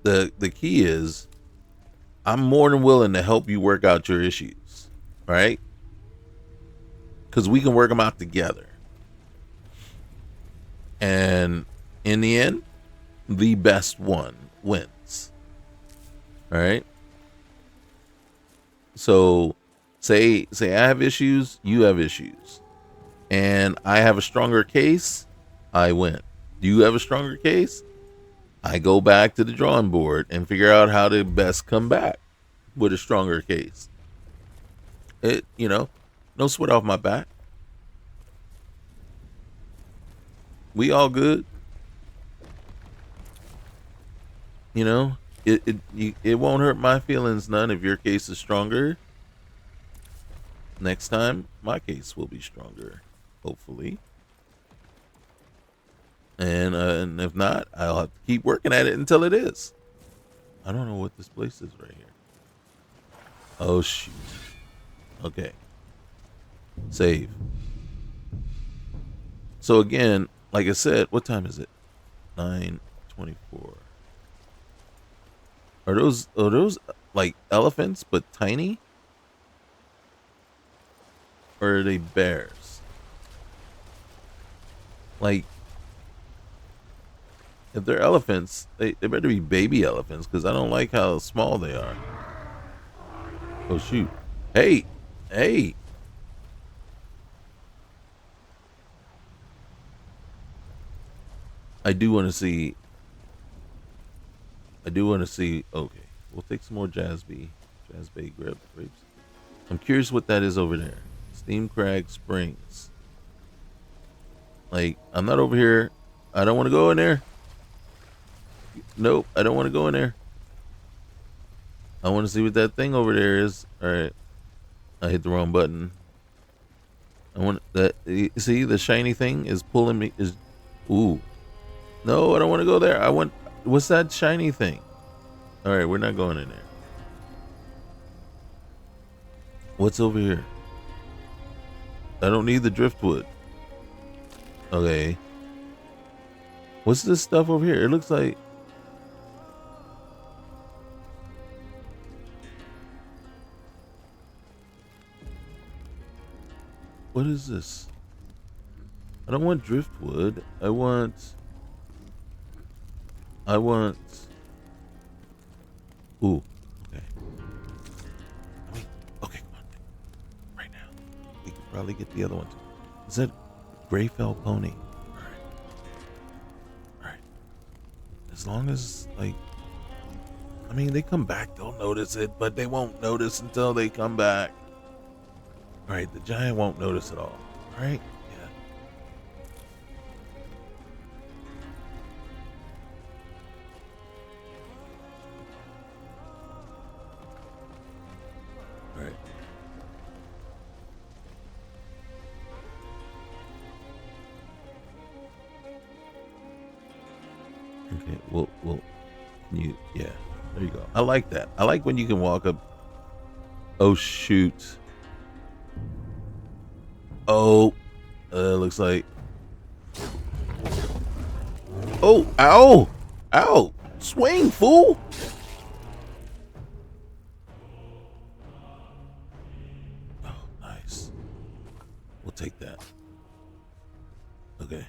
the key is, I'm more than willing to help you work out your issues, right? Because we can work them out together. And in the end, the best one wins. All right? So say I have issues, you have issues. And I have a stronger case, I win. Do you have a stronger case? I go back to the drawing board and figure out how to best come back with a stronger case. It, no sweat off my back. We all good. It won't hurt my feelings none if your case is stronger. Next time, my case will be stronger, hopefully. And if not, I'll have to keep working at it until it is. I don't know what this place is right here. Oh, shoot. Okay. Save. So again, like I said, what time is it? 9:24. Are those like elephants but tiny? Or are they bears? Like, if they're elephants, they better be baby elephants, because I don't like how small they are. Oh, shoot. Hey! Hey! I do want to see... Okay, we'll take some more Jazzbay grapes. I'm curious what that is over there. Steam Crag Springs. Like, I'm not over here. I don't want to go in there. Nope, I don't want to go in there. I want to see what that thing over there is. Alright. I hit the wrong button. I want that. See, the shiny thing is pulling me. Ooh. No, I don't want to go there. What's that shiny thing? Alright, we're not going in there. What's over here? I don't need the driftwood. Okay. What's this stuff over here? It looks like... What is this? I don't want driftwood. I want... Ooh. Okay. Okay, come on. Right now. We could probably get the other one too. Is that Greyfell Pony? Alright. As long as, like... they come back, they'll notice it, but they won't notice until they come back. Alright, the giant won't notice at all. Alright? Yeah. Alright. Okay, well, can you, yeah, there you go. I like that. I like when you can walk up. Oh, shoot. Oh, looks like. Oh, ow! Ow! Swing, fool! Oh, nice. We'll take that. Okay.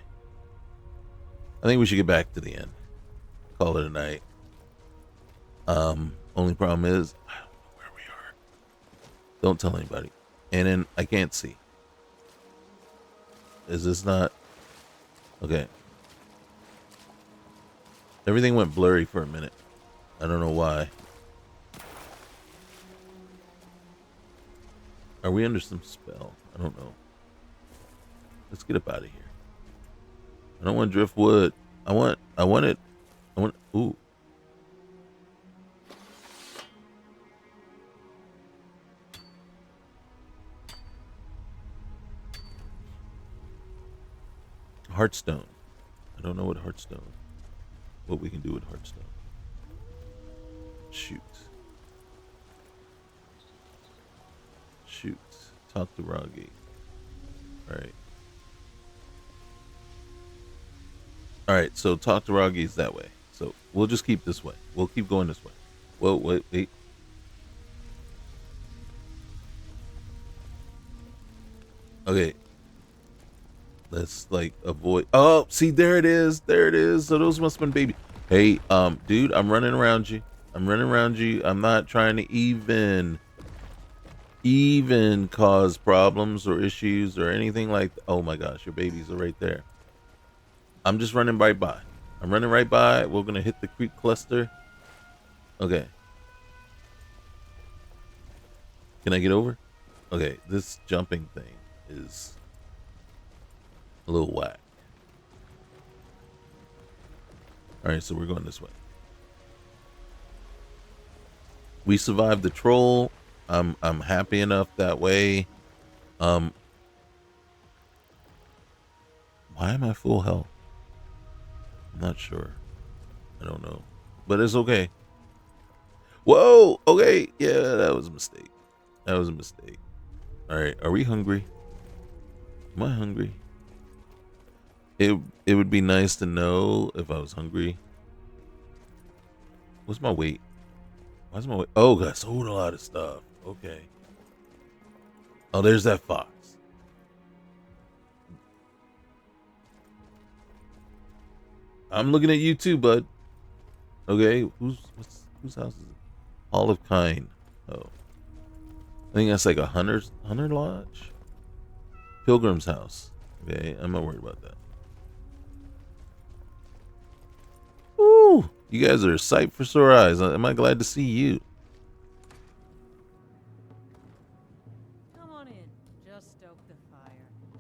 I think we should get back to the end. Call it a night. Only problem is, I don't know where we are. Don't tell anybody. And then I can't see. Is this not... Okay. Everything went blurry for a minute. I don't know why. Are we under some spell? I don't know. Let's get up out of here. I don't want driftwood. I want it. Ooh. Heartstone. I don't know what we can do with Heartstone. Shoot. Talk to Roggy. Alright, so talk to Roggy is that way. So we'll just keep this way. We'll keep going this way. Whoa, wait. Okay. Let's like avoid. Oh, see, there it is. So those must have been baby. Hey, dude, I'm running around you. I'm not trying to even cause problems or issues or anything like that. Oh my gosh, your babies are right there. I'm just running right by. We're gonna hit the creek cluster. Okay. Can I get over? Okay, this jumping thing is a little whack. Alright, so we're going this way. We survived the troll. I'm happy enough that way. Why am I full health? I'm not sure. I don't know. But it's okay. Whoa! Okay, yeah, that was a mistake. That was a mistake. Alright, are we hungry? Am I hungry? It would be nice to know if I was hungry. What's my weight? Why's my weight? Oh, I sold a lot of stuff. Okay. Oh, there's that fox. I'm looking at you too, bud. Okay, whose house is it? Hall of Kind. Oh, I think that's like a hunter lodge. Pilgrim's house. Okay, I'm not worried about that. Woo! You guys are a sight for sore eyes. Am I glad to see you? Come on in. Just stoke the fire.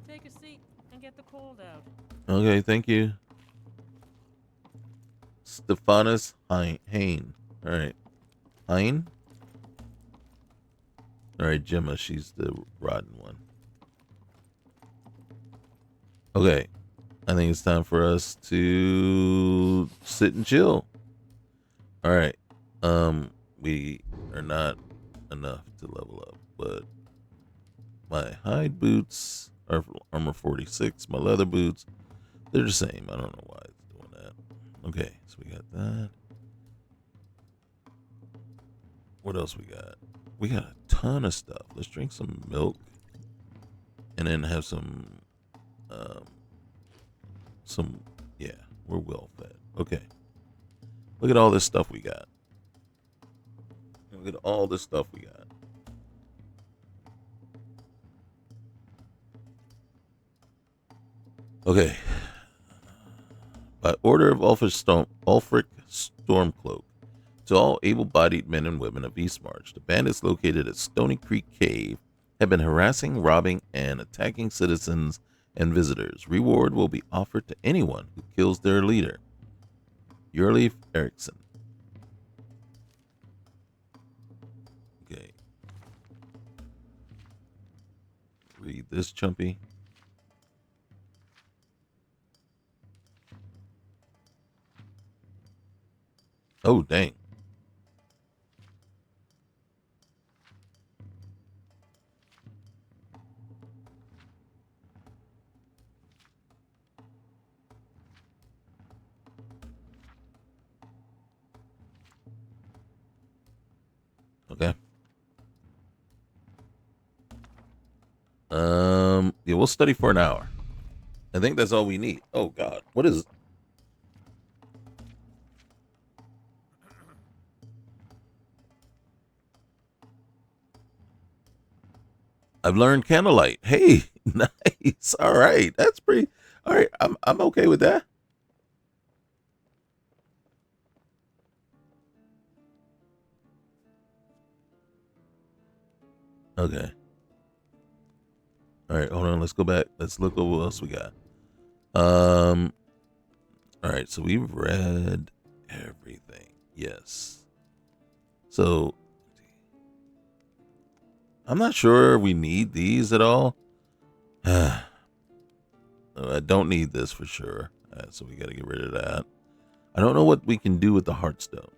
Take a seat and get the cold out. Okay, thank you. Stephanus Hain. Alright. Hain? Alright, Gemma, she's the rotten one. Okay. I think it's time for us to sit and chill. Alright. We are not enough to level up, but my hide boots are armor 46. My leather boots, they're the same. I don't know why it's doing that. Okay, so we got that. What else we got? We got a ton of stuff. Let's drink some milk and then have yeah, we're well fed. Okay. Look at all this stuff we got. Look at all this stuff we got. Okay. By order of Ulfric Stormcloak, to all able-bodied men and women of Eastmarch, the bandits located at Stony Creek Cave have been harassing, robbing, and attacking citizens and visitors. Reward will be offered to anyone who kills their leader. Yurleif Eriksson. Okay. Read this, Chumpy. Oh, dang. Okay. Yeah, we'll study for an hour. I think that's all we need. Oh God, what is it? I've learned candlelight. Hey, nice. All right, that's pretty. All right, I'm okay with that. Okay. All right, hold on. Let's go back. Let's look over what else we got. All right, so we've read everything. Yes. So I'm not sure we need these at all. I don't need this for sure. So we got to get rid of that. I don't know what we can do with the Heartstone,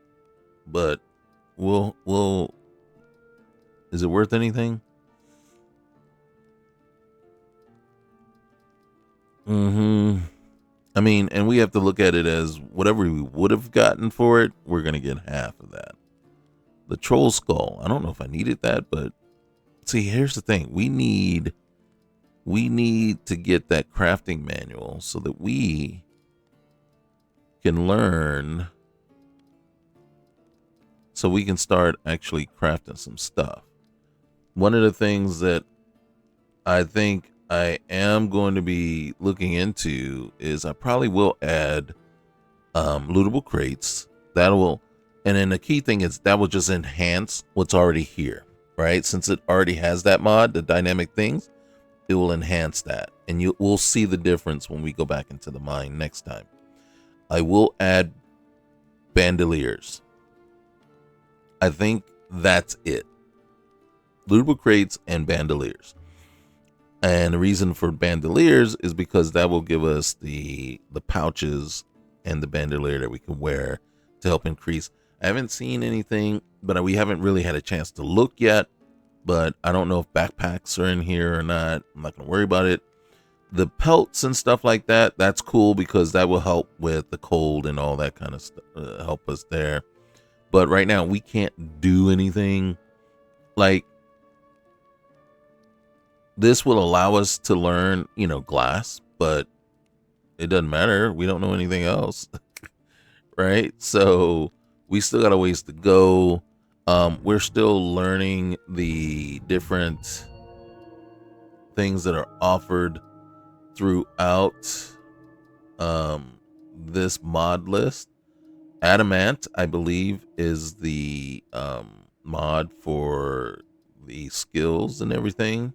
but we'll. Is it worth anything? I mean, and we have to look at it as whatever we would have gotten for it, we're going to get half of that. The troll skull, I don't know if I needed that, but see, here's the thing. We need to get that crafting manual so that we can learn, so we can start actually crafting some stuff. One of the things that I think I am going to be looking into is I probably will add lootable crates. That will, and then the key thing is that will just enhance what's already here. right? Since it already has that mod, the dynamic things, it will enhance that. And we'll see the difference when we go back into the mine next time. I will add bandoliers. I think that's it. Lootable crates and bandoliers. And the reason for bandoliers is because that will give us the pouches and the bandolier that we can wear to help increase. I haven't seen anything, but we haven't really had a chance to look yet. But I don't know if backpacks are in here or not. I'm not going to worry about it. The pelts and stuff like that, that's cool because that will help with the cold and all that kind of stuff, help us there. But right now, we can't do anything. Like, this will allow us to learn, glass, but it doesn't matter. We don't know anything else, right? So we still got a ways to go. We're still learning the different things that are offered throughout this mod list. Adamant, I believe, is the mod for the skills and everything.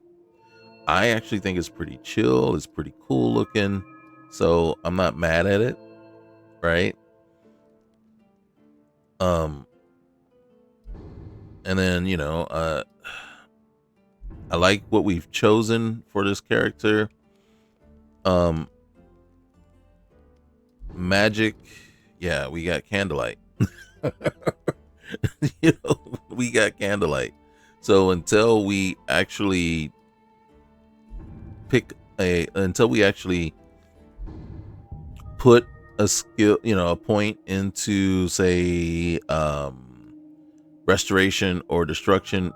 I actually think it's pretty chill. It's pretty cool looking. So I'm not mad at it. Right? And then, I like what we've chosen for this character. Magic. Yeah, we got candlelight. We got candlelight. So until we actually put a skill, a point into, say, restoration or destruction,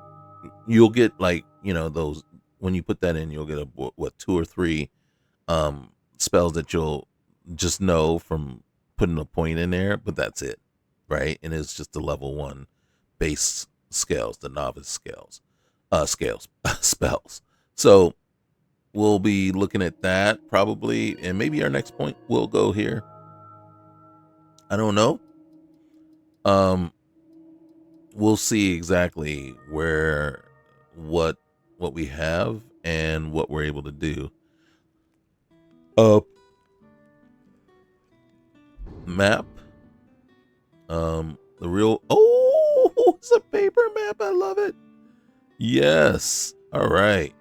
you'll get those. When you put that in, you'll get 2 or 3 spells that you'll just know from putting a point in there, but that's it, right? And it's just the level 1 base scales, the novice spells. So we'll be looking at that probably, and maybe our next point will go here. I don't know. We'll see exactly what we have and what we're able to do. Map. The real. Oh, it's a paper map. I love it. Yes. All right.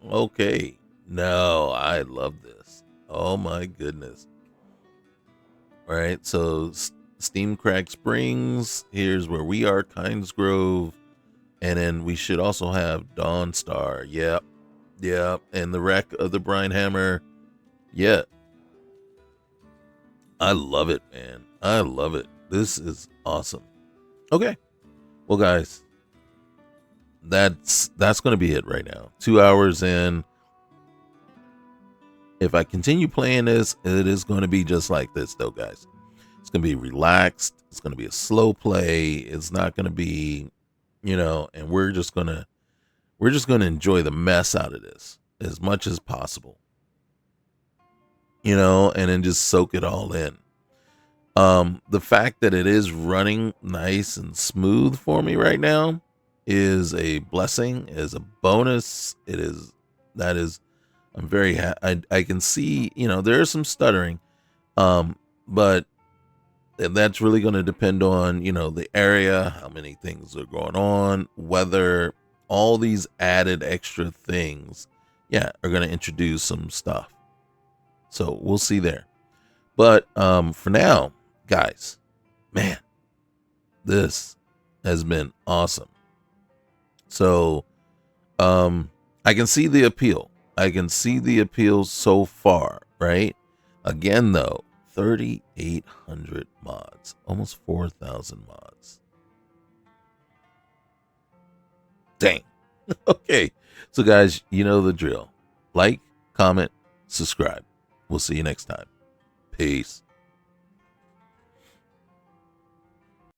Okay. No, I love this. Oh my goodness. All right. So Steam Crack Springs. Here's where we are. Kynes Grove. And then we should also have Dawn Star. Yep. Yep. And the wreck of the Brine Hammer. Yeah. I love it, man. I love it. This is awesome. Okay. Well, guys, that's going to be it right now. 2 hours in. If I continue playing this, it is going to be just like this, though, guys. It's going to be relaxed. It's going to be a slow play. It's not going to be, and we're just going to enjoy the mess out of this as much as possible. And then just soak it all in. The fact that it is running nice and smooth for me right now is a blessing, is a bonus. I'm very happy. I can see, there is some stuttering, but that's really going to depend on, the area, how many things are going on, whether all these added extra things, are going to introduce some stuff. So we'll see there. But for now, guys, man, this has been awesome. So I can see the appeal. I can see the appeal so far, right? Again, though, 3,800 mods, almost 4,000 mods. Dang. Okay. So, guys, you know the drill. Like, comment, subscribe. We'll see you next time. Peace.